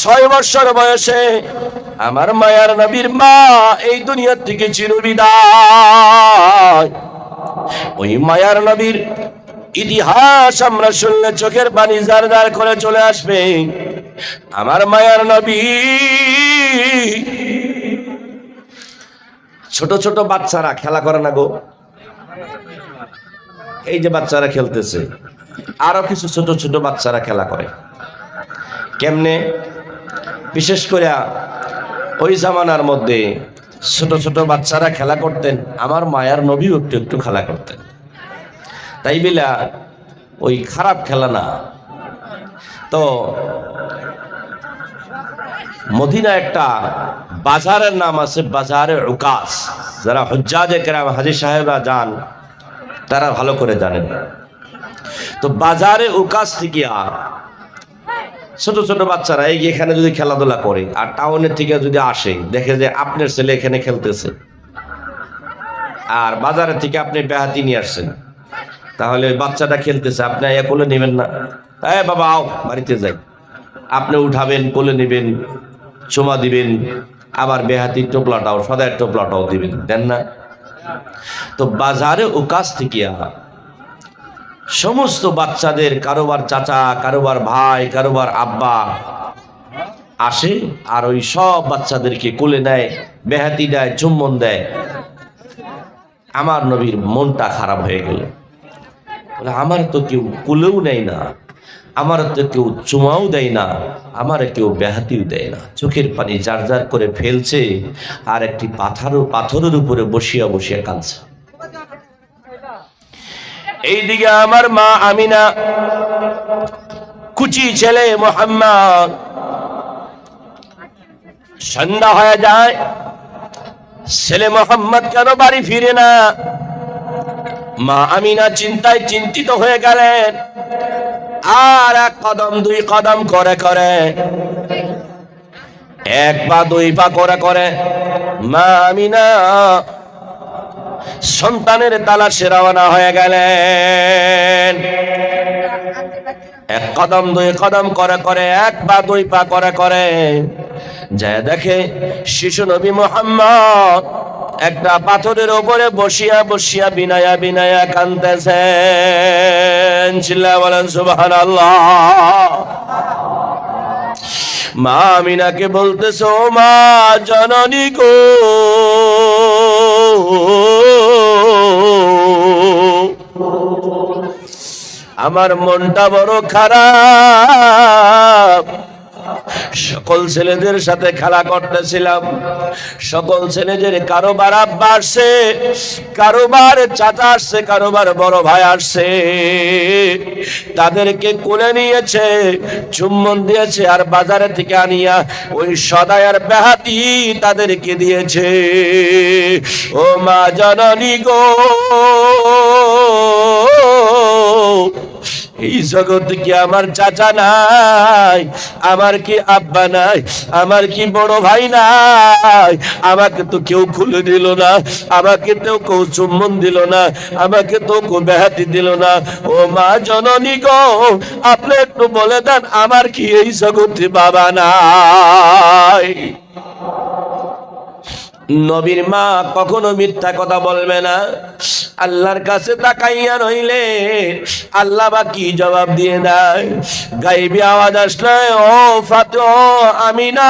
6 বছর বয়সে আমার মায়ার নবীর মা এই দুনিয়ার থেকে চিরবিদায়। ওই মায়ার নবীর ইতিহাস আমরা শুনলে চোখের পানি জার জার করে চলে আসবে। আমার মায়ার নবী ছোট ছোট বাচ্চারা খেলা করে না গো, এই যে বাচ্চারা খেলতেছে, আরো কিছু ছোট ছোট বাচ্চারা খেলা করে। কেমনে? বিশেষ করে ওই জামানার মধ্যে ছোট ছোট বাচ্চারা খেলা করতেন, আমার মায়ার নবীও একটু একটু খেলা করতেন। তাই বিলা ওই খারাপ খেলা না। তো মদিনা একটা বাজারের নাম আছে, বাজারে উকাস। যারা হুজ্জাজে কেরাম, হাজী সাহেবরা যান, তারা ভালো করে জানেন। তো বাজারে উকাস থেকে ছোট ছোট বাচ্চারা এই এখানে যদি খেলাধুলা করে, আর টাউনের থেকে যদি আসে দেখে যে আপনার ছেলে এখানে খেলতেছে, আর বাজারের থেকে আপনি বেহাতি নিয়ে আসছেন, তাহলে ওই বাচ্চাটা খেলতেছে, আপনি কোলে নেবেন না? হ্যাঁ বাবা আও, বাড়িতে যাই। আপনি উঠাবেন, কোলে নেবেন, চুমা দিবেন, আবার বেহাতির টোপলাটাও, সদায়ের টোপলাটাও দিবেন, দেন না? তো বাজারে উকাস থেকে সমস্ত বাচ্চাদের, কারোবার চাচা, কারোবার ভাই, কারোবার আব্বা আসে, আর ওই সব বাচ্চাদেরকে কোলে নেয়, বেহাতি দেয়, চুম্বন দেয়। আমার নবীর মনটা খারাপ হয়ে গেল। বলে, আমার তো কেউ কোলেও নেয় না, আমার তো কেউ চুমাও দেয় না, আমার কেউ বেহাতিও দেয় না। চোখের পানি জার জার করে ফেলছে, আর একটি পাথরের উপরে বসিয়া বসিয়া কাঁদছে। এইদিকে আমার মা আমিনা, কুচি ছেলে মুহাম্মদ। সন্ধ্যা হয়ে যায়, ছেলে মুহাম্মদ কেন বাড়ি ফিরে না? মা আমিনা চিন্তায় চিন্তিত হয়ে গেলেন। আর 1 কদম 2 কদম করে করে, 1 পা 2 পা করে করে মা আমিনা সন্তানের তালাশে রওনা হয়ে গেলেন। 1 কদম 2 কদম করে করে, 1 পা 2 পা করে করে যায় দেখে শিশু নবী মুহাম্মদ একটা পাথরের উপরে বসিয়া বসিয়া বিনায়া বিনায়া কাঁদতেছেন। চিল্লায়া বলেন সুবহানাল্লাহ। মা আমিনাকে বলতেছে, ও মা জননী গো, আমার মনটা বড় খারাপ। সকল ছেলেদের সাথে খেলা করতেছিলাম, সকল ছেলেদের কারোবার আব্বা আসছে, কারোবার চাচা আসছে, কারোবার বড় ভাই আসছে, তাদেরকে কোলে নিয়েছে, চুম্বন দিয়েছে, আর বাজারে থেকে আনিয়া ওই সদায়ার বেহাতি তাদেরকে দিয়েছে। ও মা জননী গো, এই জগতে কি আমার চাচা নাই, আমার কি আব্বা নাই, আমার কি বড় ভাই নাই? আমাকে তো কেউ খুলে দিল না, আমাকে তো কেউ চুম্বন দিল না, আমাকে তো কেউ বেহাতি দিল না। ও মা জননী গো, আপনি একটু বলে দেন আমার কি এই জগতে বাবা নাই? নবীর মা কখনো মিথ্যা কথা বলবে না। আল্লাহর কাছে তাকাইয়া রইলে আল্লাহ বা কি জবাব দিয়ে দেয়? গায়েবী আওয়াজ আসলে, ও ফাতেমা, আমিনা,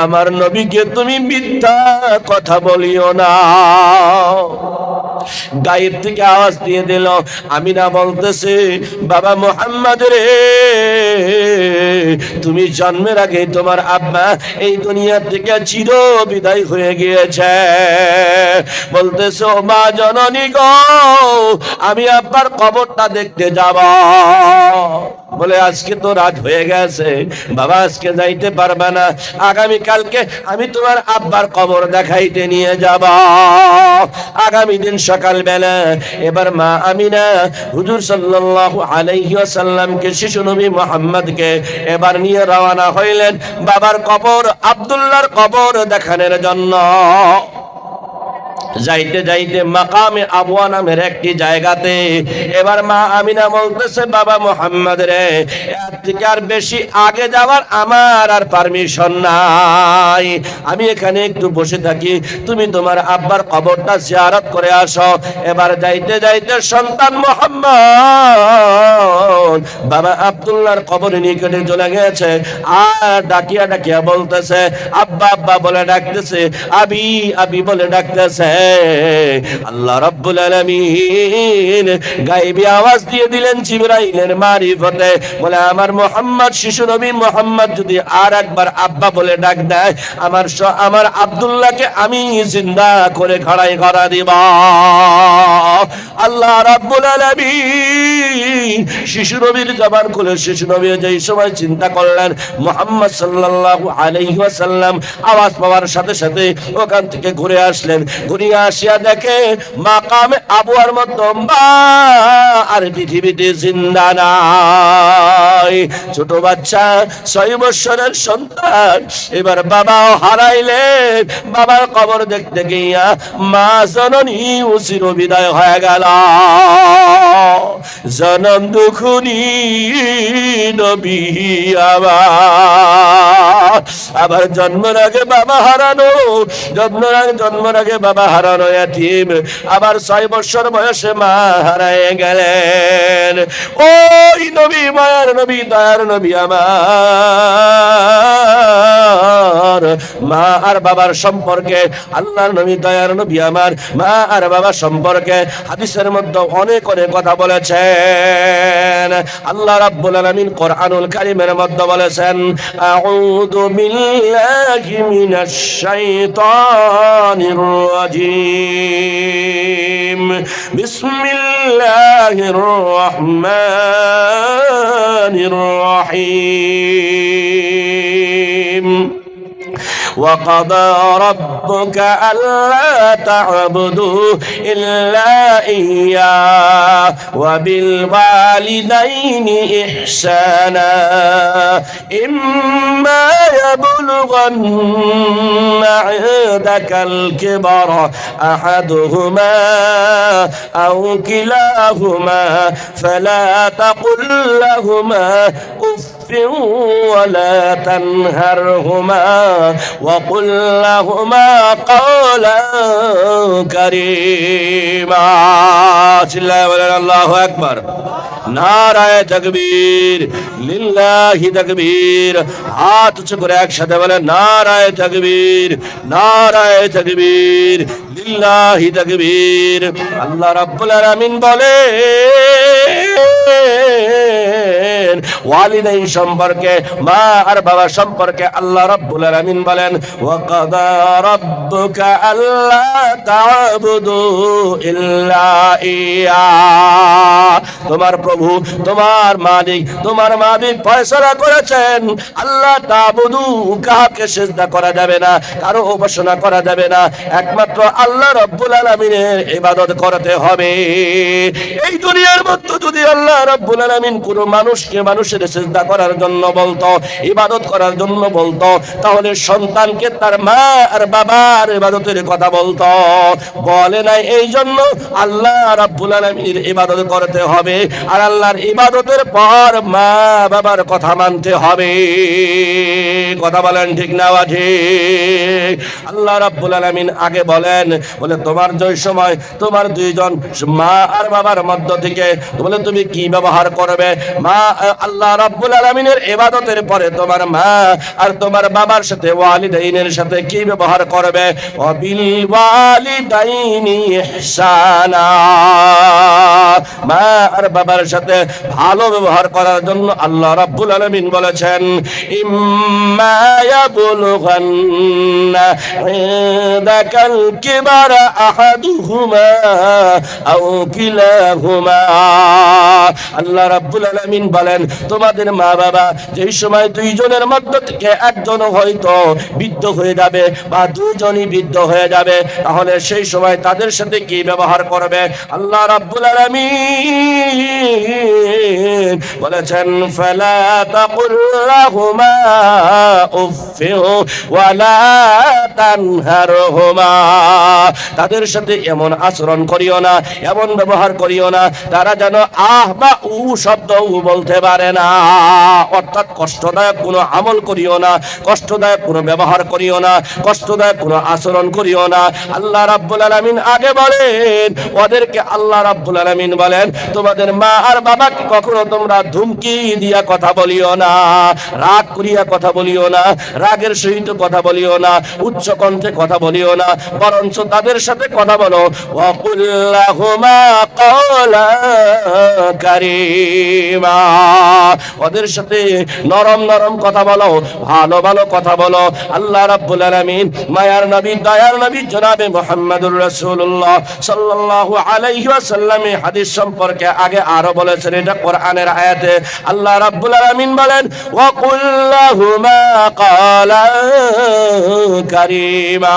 আমার নবীকে তুমি মিথ্যা কথা বলিও না। গায়েব থেকে আওয়াজ দিয়ে দিল। আমিনা বলতেছে, বাবা মুহাম্মদ রে, তুমি জন্মের আগে তোমার আব্বা এই দুনিয়া থেকে চির বিদায় হয়ে গিয়েছে। বলতেছে, ও মা জননী গো, আমি আব্বার কবরটা দেখতে যাব। বলে, আজকে তো রাত হয়ে গেছে বাবা, আজকে যাইতে পারবে না, আগামী কালকে আমি তোমার আব্বার কবর দেখাইতে নিয়ে যাব। আগামী দিন সকালবেলা এবার মা আমিনা হুজুর সাল্লাল্লাহু আলাইহি ওয়াসাল্লামকে, শিশু নবী মুহাম্মদকে এবার নিয়ে রওনা হইলেন বাবার কবর, আব্দুল্লাহর কবর দেখানোর জন্য। যাইতে যাইতে মাকামে আবওয়া নামের একটি জায়গাতে এবার মা আমিনা বলতেছে, বাবা মুহাম্মদ রে, এর থেকে আর বেশি আগে যাওয়ার আমার আর পারমিশন নাই, আমি এখানে একটু বসে থাকি, তুমি তোমার আব্বার কবরটা জিয়ারত করে আসো। এবার যাইতে যাইতে সন্তান মুহাম্মদ বাবা আব্দুল্লাহর কবরের নিকটে চলে গেছে, আর ডাকিয়া ডাকিয়া বলতেছে, আব্বা আব্বা বলে ডাকতেছে, আবি আবি বলে ডাকতেছে। আল্লাহ রাব্বুল আলামিন গায়েবী আওয়াজ দিয়ে দিলেন জিবরাইলের মারিফতে, বলে, আমার মুহাম্মদ, শিশু নবী মুহাম্মদ যদি আর একবার আব্বা বলে ডাক দেয়, আমার আব্দুল্লাহকে আমি জিন্দা করে খড়াই করা দিব। আল্লাহ রাব্বুল আলামিন শিশু নবীর জবান খুলে শিশু নবী যেই সময় চিন্তা করলেন মুহাম্মদ সাল্লাল্লাহু আলাইহি ওয়াসাল্লাম আওয়াজ পাওয়ার সাথে সাথে ওখান থেকে ঘুরে আসলেন। ঘুরে আসিয়া দেখে মাকামে আবওয়ার মতো মা আর পৃথিবীতে জিন্দা নাই। ছোট বাচ্চা, 6 বছরের সন্তান, এবার বাবাও হারাইলেন। বাবার কবর দেখতে গিয়া মা জননী চির বিদায় হয়ে গেল। জনম দুখুনি নবী আবার জন্মের আগে বাবা হারানো, জন্মের আগে বাবা হারানো এতিম, আবার 6 বছর বয়সে মা হারায় গেলেন। ওই নবী, মায়ার নবী, দয়ার নবী আমার মা আর বাবার সম্পর্কে, আল্লাহর নবী দয়ার নবী আমার মা আর বাবা সম্পর্কে হাদিসের মধ্যে অনেক অনেক কথা বলেছেন। আল্লাহ রাব্বুল আলামিন কোরআনুল কারীমের মধ্যে বলেছেন, আউযু বিল্লাহি মিনাশ শাইতানির রাজীম, বিসমিল্লাহির রহমানির রহিম। وقضى ربك ألا تعبدوا إلا إياه وبالوالدين إحسانا إما يبلغن عندك الكبر أحدهما أو كلاهما فلا تقل لهما أف ولا تنهرهما وقل لهما قولا كريما। الله أكبر। নারায়ে তাকবীর, লিল্লাহি তাকবীর। হাত উঁচু করে একসাথে বলে, নারায়ে তাকবীর, নারায়ে তাকবীর, লিল্লাহি তাকবীর। আল্লাহ রাব্বুল আলামিন বলে ওয়ালিদাইন সম্পর্কে, মা আর বাবা সম্পর্কে আল্লাহ রাব্বুল আলামিন বলেন, ওয়া কাদা রাব্বুকা আল্লা তা'বুদু ইল্লা ইয়া। তোমার প্রভু, তোমার মালিক ফয়সালা করেছেন আল্লাহ তাবুদু, কাহাকে সিজদা করা যাবে না, কারো উপাসনা করা যাবে না, একমাত্র আল্লাহ রাব্বুল আলামিনের ইবাদত করতে হবে। এই দুনিয়ার মধ্যে যদি আল্লাহ রাব্বুল আলামিন কোন মানুষকে মানুষের সিজদা করার জন্য বলতো, ইবাদত করার জন্য বলতো, তাহলে সন্তানকে তার মা আর বাবার ইবাদতের কথা বলতো। বলে নাই, এই জন্য আল্লাহ রাব্বুল আলামিনের ইবাদত করতে হবে, আর আল্লাহর ইবাদতের পর মা বাবার কথা মানতে হবে। কথা বলেন ঠিক না ঠিক? আল্লাহ রাব্বুল আলামিন আগে বলেন, বলে তোমার যে সময় তোমার দুইজন মা আর বাবার মধ্য থেকে বলে তুমি কি ব্যবহার করবে, মা আল্লাহ রাব্বুল আলামিনের ইবাদতের পরে তোমার মা আর তোমার বাবার সাথে ওয়ালিদাইনের সাথে কি ব্যবহার করবে, ওয়াবিল ওয়ালিদাইনি ইহসানা, মা আর বাবার সাথে ভালো ব্যবহার করার জন্য আল্লাহ রাব্বুল আলামিন বলেছেন, ইম্মা ইয়াবলুগান্না ইনদাকাল কিবারা আহাদুহুমা আও কিলাহুমা। আল্লাহ রাব্বুল আলামিন বলেন, তোমাদের মা বাবা যেই সময় দুইজনের মধ্য থেকে একজন হয়তো বৃদ্ধ হয়ে যাবে বা দুইজনই বৃদ্ধ হয়ে যাবে, তাহলে সেই সময় তাদের সাথে কি ব্যবহার করবে? আল্লাহ রাব্বুল আলামিন বলেছেন, ফালা তাকুল লাহুমা উফফিন ওয়ালা তানহারহুমা, তাদের সাথে এমন আচরণ করিও না, এমন ব্যবহার করিও না তারা যেন আহ বা উ শব্দ বলতে পারে না। অর্থাৎ কষ্টদায়ক কোনো আমল করিও না, কষ্টদায়ক কোনো ব্যবহার করিও না, কষ্টদায়ক কোনো আচরণ করিও না। আল্লাহ রাব্বুল আলামিন আগে বলেন, ওদেরকে আল্লাহ রাব্বুল আলামিন বলেন, তোমাদের মা আর বাবাকে কখনো তোমরা ধুমকি দিয়া কথা বলিও না, রাগ করিয়া কথা বলিও না, রাগের সহিত কথা বলিও না, উচ্চ কণ্ঠে কথা বলিও না, বরঞ্চ তাদের সাথে কথা বলো ওয়াকুল লাহুমা কাওলান কারীমা, ওদের সাথে নরম নরম কথা বলো, ভালো ভালো কথা বলো। আল্লাহ রাব্বুল আলামিন মায়ার নবী দয়ার নবী জনাবে মুহাম্মদুর রাসূলুল্লাহ সাল্লাল্লাহু আলাইহি ওয়াসাল্লাম হাদিস সম্পর্কে আগে আরো বলেছেন, এটা কোরআনের আয়াতে আল্লাহ রাব্বুল আলামিন বলেন, ওয়াকুল লাহুমা কাওলান কারীমা,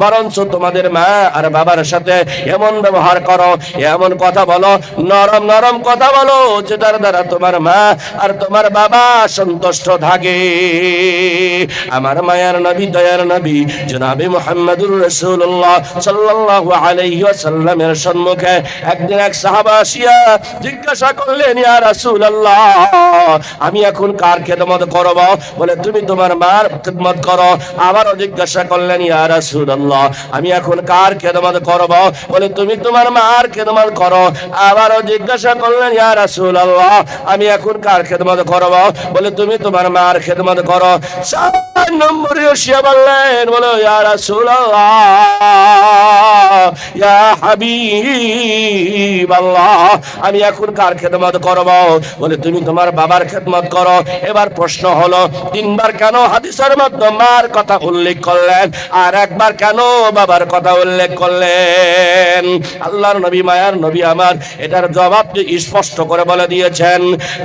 বরঞ্চ তোমাদের মা আর বাবার সাথে এমন ব্যবহার করো, এমন কথা বলো, নরম নরম কথা বলো, যেটার দ্বারা তোমার মা আর তোমার বাবা সন্তুষ্ট থাকে। আমার মায়ার নবী দয়ার নবী জনাবে মুহাম্মদুর রাসূলুল্লাহ সাল্লাল্লাহু আলাইহি ওয়াসাল্লামের সম্মুখে একদিন এক সাহাবা আসিয়া জিজ্ঞাসা করলেন, ইয়া রাসূলুল্লাহ, আমি এখন কার খেদমত করব? বলে তুমি তোমার মার খেদমত করো। আবারও জিজ্ঞাসা করলেন, ইয়া রাসূলুল্লাহ, আমি এখন কার খেদমত করব? বলে তুমি তোমার মার খেদমত করো। আবারও জিজ্ঞাসা করলেন, ইয়া রাসূলুল্লাহ, আমি এখন কার খেদমত করব? বলে তুমি তোমার মার খেদমত করো। 4 নম্বরে এসে বললেন, বলো ইয়া রাসূলুল্লাহ, ইয়া হাবিবাল্লাহ, আমি এখন কার খেদমত করব? বলে তুমি তোমার বাবার খেদমত করো। এবার প্রশ্ন হলো, 3 বার কেন হাদিসের মধ্যে মার কথা উল্লেখ করলেন আর একবার কেন বাবার কথা উল্লেখ করলেন? আল্লাহর নবী মায়ার নবী আমার এটার জবাব স্পষ্ট করে বলে দিয়েছেন।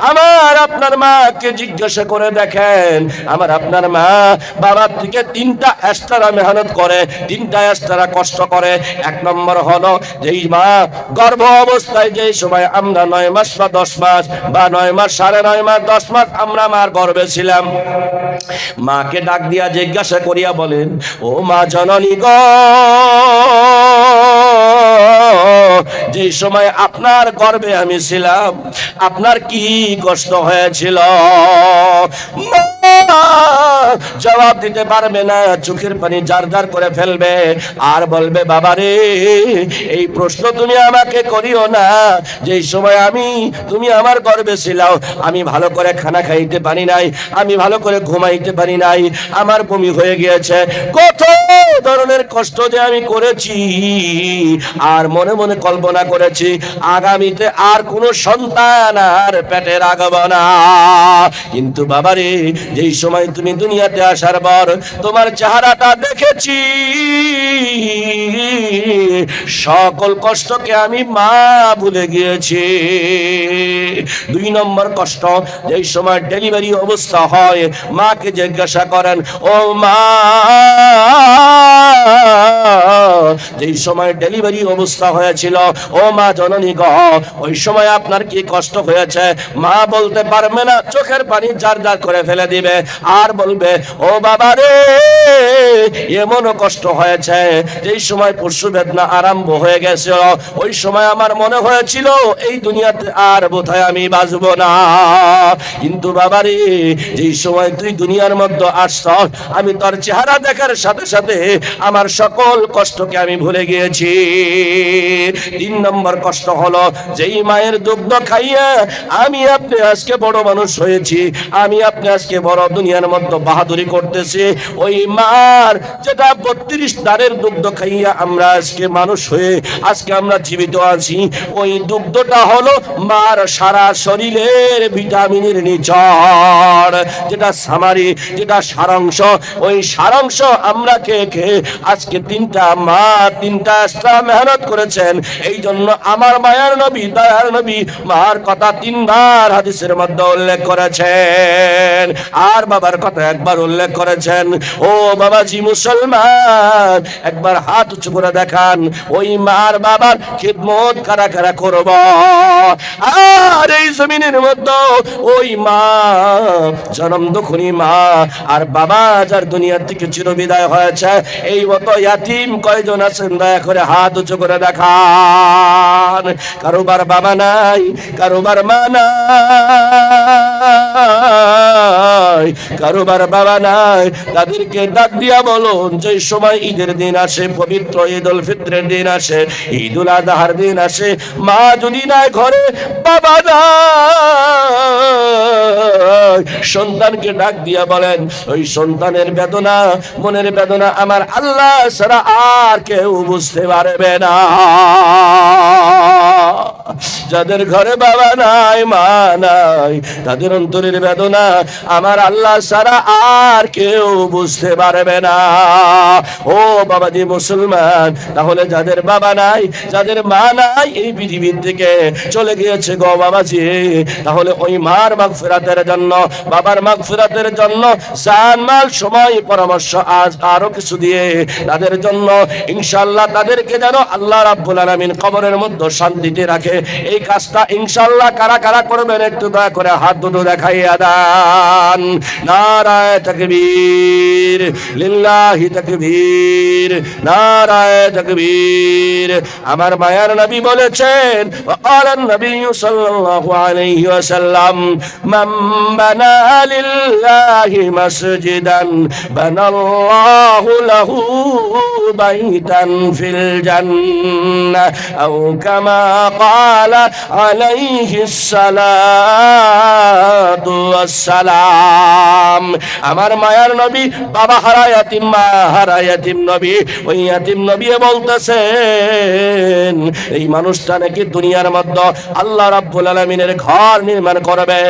আমার আপনার মাকে জিজ্ঞাসা করে দেখেন, আমার আপনার মা বাবার থেকে 3টা এক্সট্রা মেহনত করে, 3টা এক্সট্রা কষ্ট করে। 1 নম্বর হলো, যেই মা গর্ভ অবস্থায় যেই সময় আমরা 9 মাস বা 10 মাস বা 9 মাস 9.5 মাস 10 মাস আমরা মার গর্ভে ছিলাম, মাকে ডাক দিয়া জিজ্ঞাসা করিয়া বলেন, ও মা জননী গো, যে সময় আপনার গর্ভে আমি ছিলাম আপনার কি কষ্ট হয়েছিল? জবাব দিতে পারবে না, চোখের পানি জার জার করে ফেলবে আর বলবে, বাবারে এই প্রশ্ন তুমি আমাকে করিও না। যেই সময় তুমি আমার গর্ভে ছিলাও আমি ভালো করে খানা খাইতে পারি নাই, আমি ভালো করে ঘুমাইতে পারি নাই, আমার বমি হয়ে গিয়েছে, কত ধরনের কষ্ট যে আমি করেছি, আর মনে মনে কল্পনা করেছি আগামীতে আর কোনো সন্তান আর পেটে রাখব না। কিন্তু বাবারে যেই সময় তুমি দুনিয়াতে আসার পর তোমার চেহারাটা দেখেছি, সকল কষ্টকে আমি মা ভুলে গিয়েছি। 2 নম্বর কষ্ট, যেই সময় ডেলিভারি অবস্থা হয় মাকে জিজ্ঞাসা করেন, ও মা, যেই সময় ডেলিভারি অবস্থা হয়েছিল, ও মা জননী গো, ওই সময় আপনার কি কষ্ট হয়েছে? মা বলতে পারবে না, চোখের পানি জার জার করে ফেলে দিবে আর বলবে, ও বাবা রে, এমনও কষ্ট হয়েছে যেই সময় প্রসব বেদনা আরম্ভ হয়ে গেছে, ওই সময় আমার মনে হয়েছিল এই দুনিয়াতে আর বোধহয় আমি বাঁচব না। কিন্তু বাবা রে, যেই সময় তুই দুনিয়ার মধ্যে আসছ, আমি তোর চেহারা দেখার সাথে সাথে আমার সকল কষ্টকে আমি ভুলে গিয়েছি। 3 নম্বর কষ্ট হলো, যেই মায়ের দুগ্ধ খাইয়া আমি আপনি আজকে বড় মানুষ হয়েছি, আমি আপনি আজকে বড় দুনিয়ার মধ্যে বাহাদুরি করতেছি, ওই মার যেটা 32 দাঁড়ের দুগ্ধ খাইয়া আমরা আজকে মানুষ হয়ে আজকে আমরা জীবিত আছি, ওই দুগ্ধটা হলো মার সারা শরীরের ভিটামিনের নিচড়, যেটা সামারি, যেটা সারাংশ, ওই সারাংশ আমরা খেয়ে খেয়ে আজকে 3টা মা 3টা মেহনত করেছেন। এই জন্য আমার মায়ার নবী, দয়ার নবী মার কথা 3 বার হাদিসের মধ্যে উল্লেখ করেছেন, আর বাবার কথা একবার উল্লেখ করেছেন। ও বাবাজি মুসলমান, একবার হাত উঁচু করে দেখান, ওই মার বাবার খিদমত কারা কারা করব? আর এই জমিনের মধ্যে ওই মা, জনম দুঃখী মা আর বাবা যার দুনিয়ার থেকে চিরবিদায় হয়েছে, এই মতো ইয়াতিম কয়জন আছেন? দয়া করে হাত উঁচু করে দেখান। কারোবার বাবা নাই, কারোবার মা নাই, কারোবার বাবা নাই, তাদেরকে ডাক দিয়া বলুন, যে সময় ঈদের দিন আসে, পবিত্র ঈদ উল ফিতরের দিন আসে, ঈদ উল আজহার দিন আসে, মা যদি নাই ঘরে, বাবা নাই, সন্তানকে ডাক দিয়া বলেন, ওই সন্তানের বেদনা, মনের বেদনা আমার আল্লাহ ছাড়া আর কেউ বুঝতে পারবে না। যাদের ঘরে বাবা নাই, মা নাই, তাদের অন্তরের বেদনা আমার আল্লাহ ছাড়া আর কেউ বুঝতে পারবে না। ও বাবাজি মুসলমান, তাহলে যাদের বাবা নাই, যাদের মা নাই, এই পৃথিবীর থেকে চলে গিয়েছে গো বাবাজি, তাহলে ওই মার মাগফিরাতের জন্য, বাবার মাগফিরাতের জন্য জান মাল সময় পরামর্শ আজ আরো কিছু দিয়ে তাদের জন্য ইনশাআল্লাহ তাদেরকে যেন আল্লাহ রাব্বুল আলামিন কবরের মধ্যে শান্তিতে রাখে, এই কাজটা ইনশাআল্লাহ কারা কারা করবেন একটু দয়া করে হাত দুটো দেখাইয়া দেন। নারায়ে তাকবীর, লিল্লাহি তাকবীর, নারায়ে তাকবীর। আমার মায়ার নবী বলেছেন, ওয়াকালান নবী সাল্লাল্লাহু আলাইহি ওয়াসাল্লাম, মান বানা লিল্লাহি মাসজিদান বানাল্লাহু লাহু বাইতান ফিল জান্নাহ আও কামা ক্বালা আলাইহিস সালাতু ওয়াস সালাম। আমার মায়ার নবী, বাবা হারা ইয়াতিম, মা হারা ইয়াতিম নবী, ওই ইয়াতিম নবী বলতেছেন, এই মানুষটা নাকি দুনিয়ার মধ্যে আল্লাহ রাব্বুল আলামিনের ঘর নির্মাণ করবে,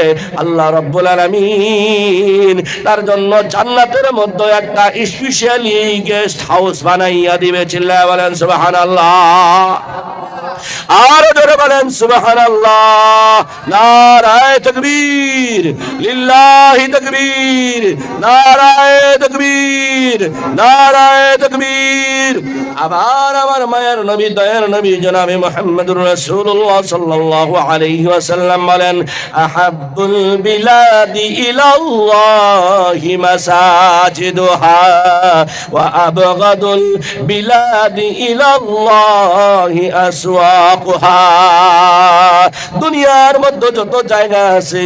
আল্লাহ রাব্বুল আলামিন তার জন্য জান্নাতের মধ্যে একটা স্পেশালি গেস্ট হাউস বানাইয়া দিবে। চিল্লায়া বলেন সুবহানাল্লাহ, আরো জোরে বলেন সুবহানাল্লাহ। নারায়ে তাকবীর, লিল্লাহি তাকবীর, নারায়ে তাকবীর, নারায়ে তাকবীর। আবার আমার মায়ের নবী, দয়ার নবী জনাবে মুহাম্মদুর রাসূলুল্লাহ সাল্লাল্লাহু আলাইহি ওয়াসাল্লাম বলেন, আহাব্বুল বিলাদি ইলাল্লাহি মাসাজিদুহা ওয়া আবগাদুল বিলাদি ইলাল্লাহি আসওয়াকুহা। দুনিয়ার মধ্যে যত জায়গা আছে,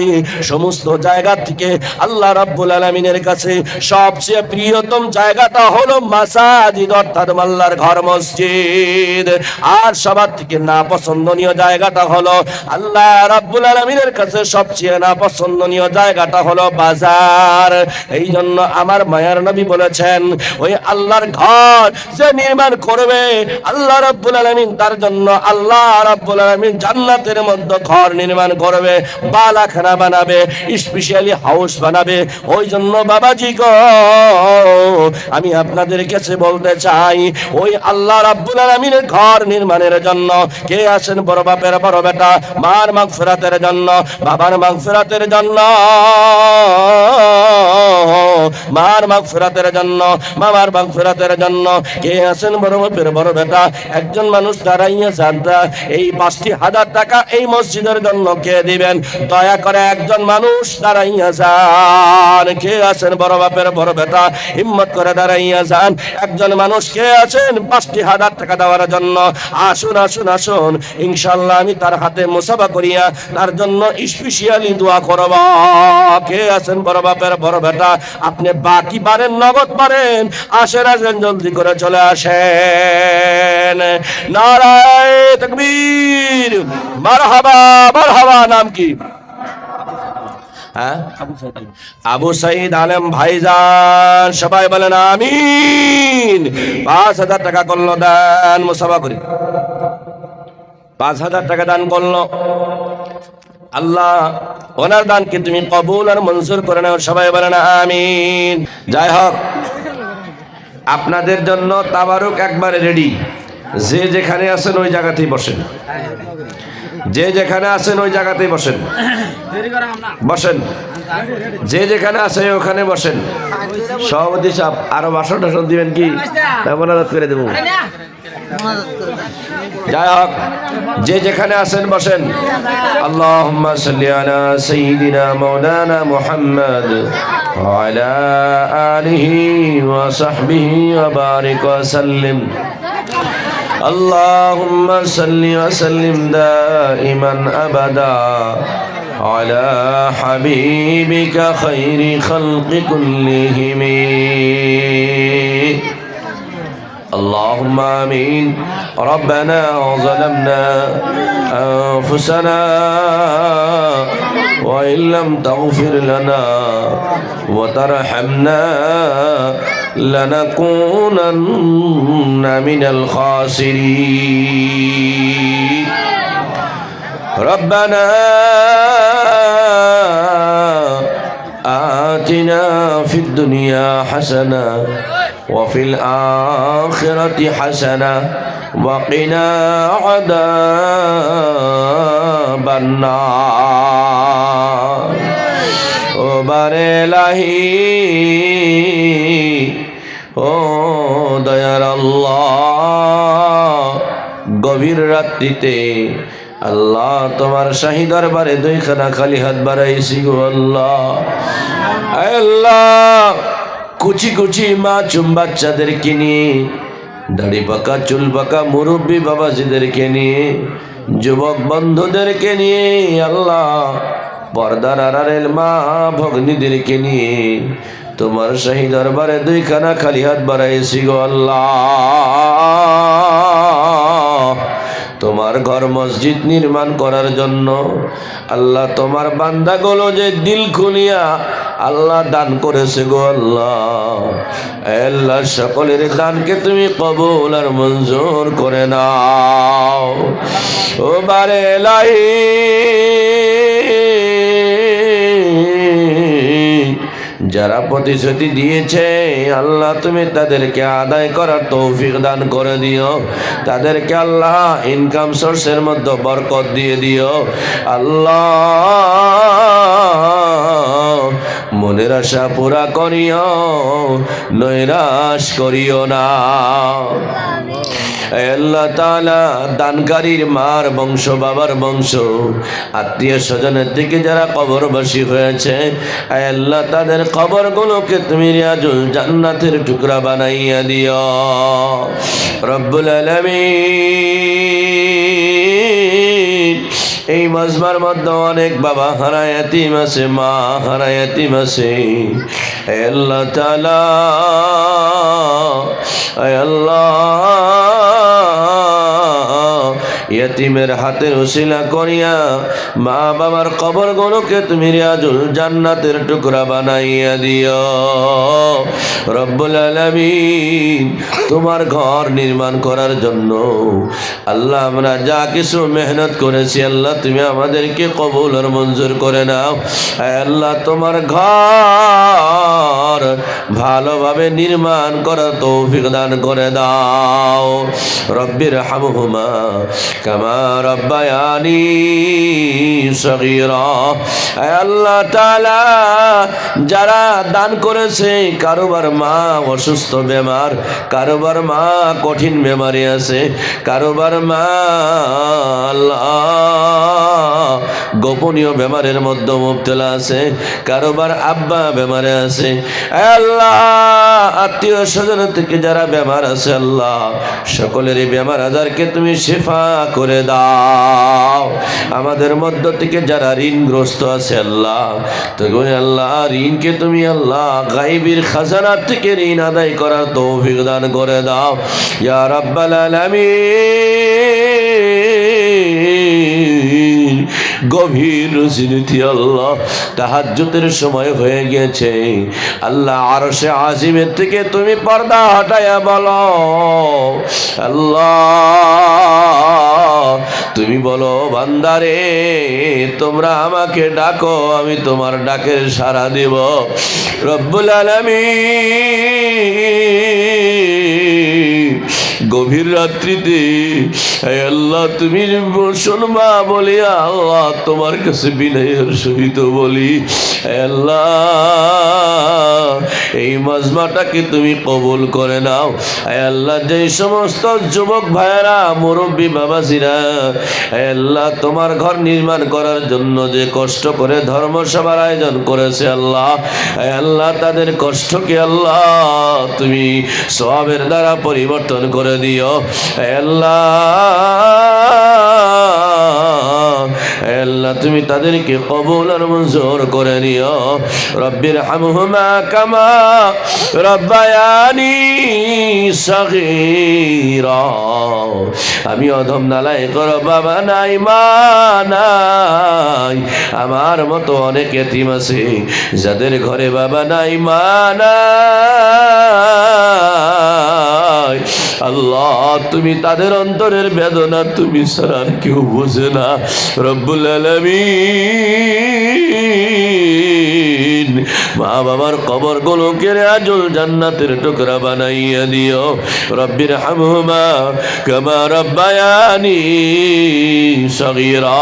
সমস্ত জায়গা থেকে আল্লাহ রাব্বুল আলামিনের কাছে সবচেয়ে প্রিয়তম জায়গাটা হলো মাসাজিদ, অর্থাৎ আল্লাহর ঘর, মসজিদ। আর সবার থেকে না পছন্দনীয় জায়গাটা হলো আল্লাহ রাব্বুল আলামিনের কাছে সবচেয়ে না পছন্দনীয় জায়গাটা হলো বাজার। এই জন্য আমার মায়ার নবী বলেছেন, ওই আল্লাহর ঘর যে নির্মাণ করবে, আল্লাহ রাব্বুল আলামিন তার জন্য, আল্লাহ রাব্বুল আলামিন জান্নাতের মধ্যে ঘর নির্মাণ করবে, বালাখানা বানাবে, স্পেশালি হাউস বানাবে। ওই জন্য বাবাজি গো, আমি আপনাদের কাছে বলতে চাই, ওই আল্লাহ রাব্বুল আলামিনের ঘর নির্মাণের জন্য কে আছেন বড় বাপের বড় বেটা, মার মাগফিরাতের জন্য, বাবার মাগফিরাতের জন্য, মার মাগফিরাতের জন্য, মামার মাগফিরাতের জন্য কে আছেন বড় বাপের বড় বেটা? একজন মানুষ দাঁড়াইয়া জানতা এই ৫,০০০ টাকা এই মসজিদের জন্য কে দিবেন? দয়া করে একজন মানুষ দাঁড়াইয়া যান। কে আছেন বড় বাপের বড় বেটা? হিম্মত করে দাঁড়াইয়া যান। একজন মানুষ কে আছেন ৫,০০০ টাকা দেওয়ার জন্য? আসুন আসুন আসুন, ইনশাআল্লাহ আমি তার হাতে মুসাফা করিয়া তার জন্য স্পেশালি দোয়া করব। কে আছেন বড় বাপের বড় বেটা? আপনি বাকি পারেন, নগদ পারেন, আসেন আসেন, জলদি করে চলে আসেন। নারায়ে তাকবীর, মারহাবা মারহাবা। নাম কি? হ্যাঁ, আবু সাইদ আলম ভাইজান। সবাই বলেন আমিন। ৫,০০০ টাকা করলো দান, মুসাফা করি। ৫,০০০ টাকা দান করলো। আল্লাহ ওনার দানকে তুমি কবুল আর মঞ্জুর করে নাও। সবাই বলেন আমিন। যাই হোক, আপনাদের জন্য তাবারুক একবারে রেডি। যে যেখানে আছেন ওই জায়গাতেই বসেন, যে যেখানে আছেন ওই জায়গাতেই বসেন, বসেন, যে যেখানে আছে ওখানে বসেন। সভাপতি সাহেব আরো ভাষণ টাষণ দিবেন কি? মোনাজাত করে দেবো। যাই হোক, যে যেখানে আছেন বসেন। আল্লাহুম্মা সাল্লি আলা সাইয়্যিদিনা মাওলানা মুহাম্মদ ওয়া আলা আলিহি ওয়া সাহবিহি ওয়া বারিক ওয়া সাল্লিম। আল্লাহুম্মা সাল্লি ওয়া সাল্লিম দাইমান আবাদা আলা হাবিবিকা খাইরি খালকি কুল্লিহিম। اللهم آمين. ربنا ظلمنا أنفسنا وإن لم تغفر لنا وترحمنا لنكونن من الخاسرين. ربنا آتنا في الدنيا حسنة وفي الآخرة حسنة وقنا عذاب النار. ও বারে লাহি, ও দয়ার আল্লাহ, গভীর রাত্রিতে আল্লাহ তোমার শাহী দরবারে দুইখানা খালি হাত বাড়াইছি গো আল্লাহ। আল্লাহ, কুচি কুচি মাসুম বাচ্চাদেরকে নিয়ে, দাড়ি পাকা চুল পাকা মুরব্বী বাবাজিদেরকে নিয়ে, যুবক বন্ধুদেরকে নিয়ে, আল্লাহ পর্দার আড়ালের মা ভগ্নীদেরকে নিয়ে তোমার শাহী দরবারে দুইখানা খালি হাত বাড়াইছি গো আল্লাহ। তোমার ঘর মসজিদ নির্মাণ করার জন্য আল্লাহ তোমার বান্দাগুলো যে দিল খুলিয়া আল্লাহ দান করেছে গো আল্লাহ, আল্লাহ সকলের দানকে তুমি কবুল আর মঞ্জুর করে নাও। ও বারে এলাহি, যারা প্রতিশ্রুতি দিয়েছে আল্লাহ তুমি তাদেরকে আদায় করার তৌফিক দান করে দিও। তাদেরকে আল্লাহ ইনকাম সোর্সের মধ্যে বরকত দিয়ে দিও আল্লাহ। মনের আশা পুরা করিও, নৈরাশ করিও না। আল্লাহ তাআলা দানকারীর মার বংশ, বাবার বংশ, আত্মীয় স্বজনের দিকে যারা কবরবাসী হয়েছে, আল্লাহ তাদের কবরগুলোকে তুমি রিয়াজুল জান্নাতের টুকরা বানাইয়া দিও রব্বুল আলামিন। এই মাজমার মধ্যে অনেক বাবা হারা ইয়াতীম আছে, মা হারা ইয়াতীম আছে। আল্লাহ তাআলা, আল্লাহ ইয়তিমের হাতের উসিলা করিয়া মা বাবার কবরগুলোকে তুমি রিয়াজুল জান্নাতের টুকরা বানাইয়া দিও রব্বুল আলামিন। তোমার ঘর নির্মাণ করার জন্য আল্লাহ আমরা যা কিছু মেহনত করেছি আল্লাহ তুমি আমাদেরকে কবুল আর মঞ্জুর করে নাও। আল্লাহ তোমার ঘর ভালোভাবে নির্মাণ করার তৌফিক দান করে দাও। রব্বির হামহুমা কামা রব্বায়ানি সগীরা। আল্লাহ তাআলা যারা দান করেছে কারোবার মা অসুস্থ বেমার, কারোবার মা কঠিন বেমারি আছে, কারোবার মা আল্লাহ গোপনীয় বেমারের মধ্যে মুবতলা আছে, কারোবার আব্বা বেমারে আছে। আল্লাহ আত্মীয় স্বজন থেকে যারা বেমার আছে আল্লাহ সকলেরই বেমার আজারকে তুমি শিফা করে দাও। আমাদের মধ্য থেকে যারা ঋণগ্রস্ত আছে আল্লাহ তখন আল্লাহ ঋণকে তুমি আল্লাহ গায়বীর খাজানা থেকে ঋণ আদায় করার তৌফিক দান করে দাও ইয়া রাব্বাল আলামিন। গভীর রজনীতে আল্লাহ তাহাজ্জুদের সময় হয়ে গেছে আল্লাহ আরশে আজিমের থেকে তুমি পর্দা হটায়া বলো আল্লাহ তুমি বলো বান্দারে তোমরা আমাকে ডাকো আমি তোমার ডাকের সাড়া দেব রব্বুল আলামিন। গভীর রাত্রিতে আল্লাহ তুমি শুনবা বলি আল্লাহ তোমার কাছে বিনয়ের সহিত বলি আল্লাহ এই মাজমাটাকে তুমি কবুল করে নাও। আল্লাহ যে সমস্ত যুবক ভাইয়েরা মুরব্বী বাবাজিরা আল্লাহ তোমার ঘর নির্মাণ করার জন্য যে কষ্ট করে ধর্মসভার আয়োজন করেছে আল্লাহ আল্লাহ তাদের কষ্টকে আল্লাহ তুমি সওয়াবের দ্বারা পরিবর্তন করে দিও আল্লাহ। আল্লাহ তুমি তাদেরকে কবুল আর মঞ্জুর করে নিও। রব্বির হামহুমা কামা রব্বায়ানি সগীরা। আমি অধম নালায়েক বাবা নাই মা নাই, আমার মতো অনেক এতিম আছে যাদের ঘরে বাবা নাই মা নাই। আল্লাহ তুমি তাদের অন্তরের বেদনা তুমি ছাড়া আর কেউ বোঝে না রব্বুল আলামিন। মা বাবার কবর গুলোকে রিয়াজুল জান্নাতের টুকরা বানাইয়া দিও। রব্বির হামহুমা কামা রব্বায়ানি সগীরা।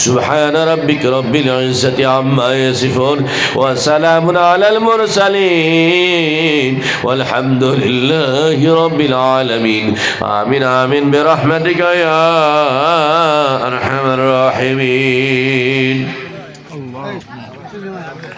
সুবহান রাব্বিকা রব্বিল ইজ্জাতি আম্মা ইয়াসিফুন ওয়া সালামুন আলাল মুরসালিন ওয়ালহামদুলিল্লাহি রাব্বিল আলামিন। আমিন আমিন বিরহমাতিকা ইয়া আরহামার রাহিমিন।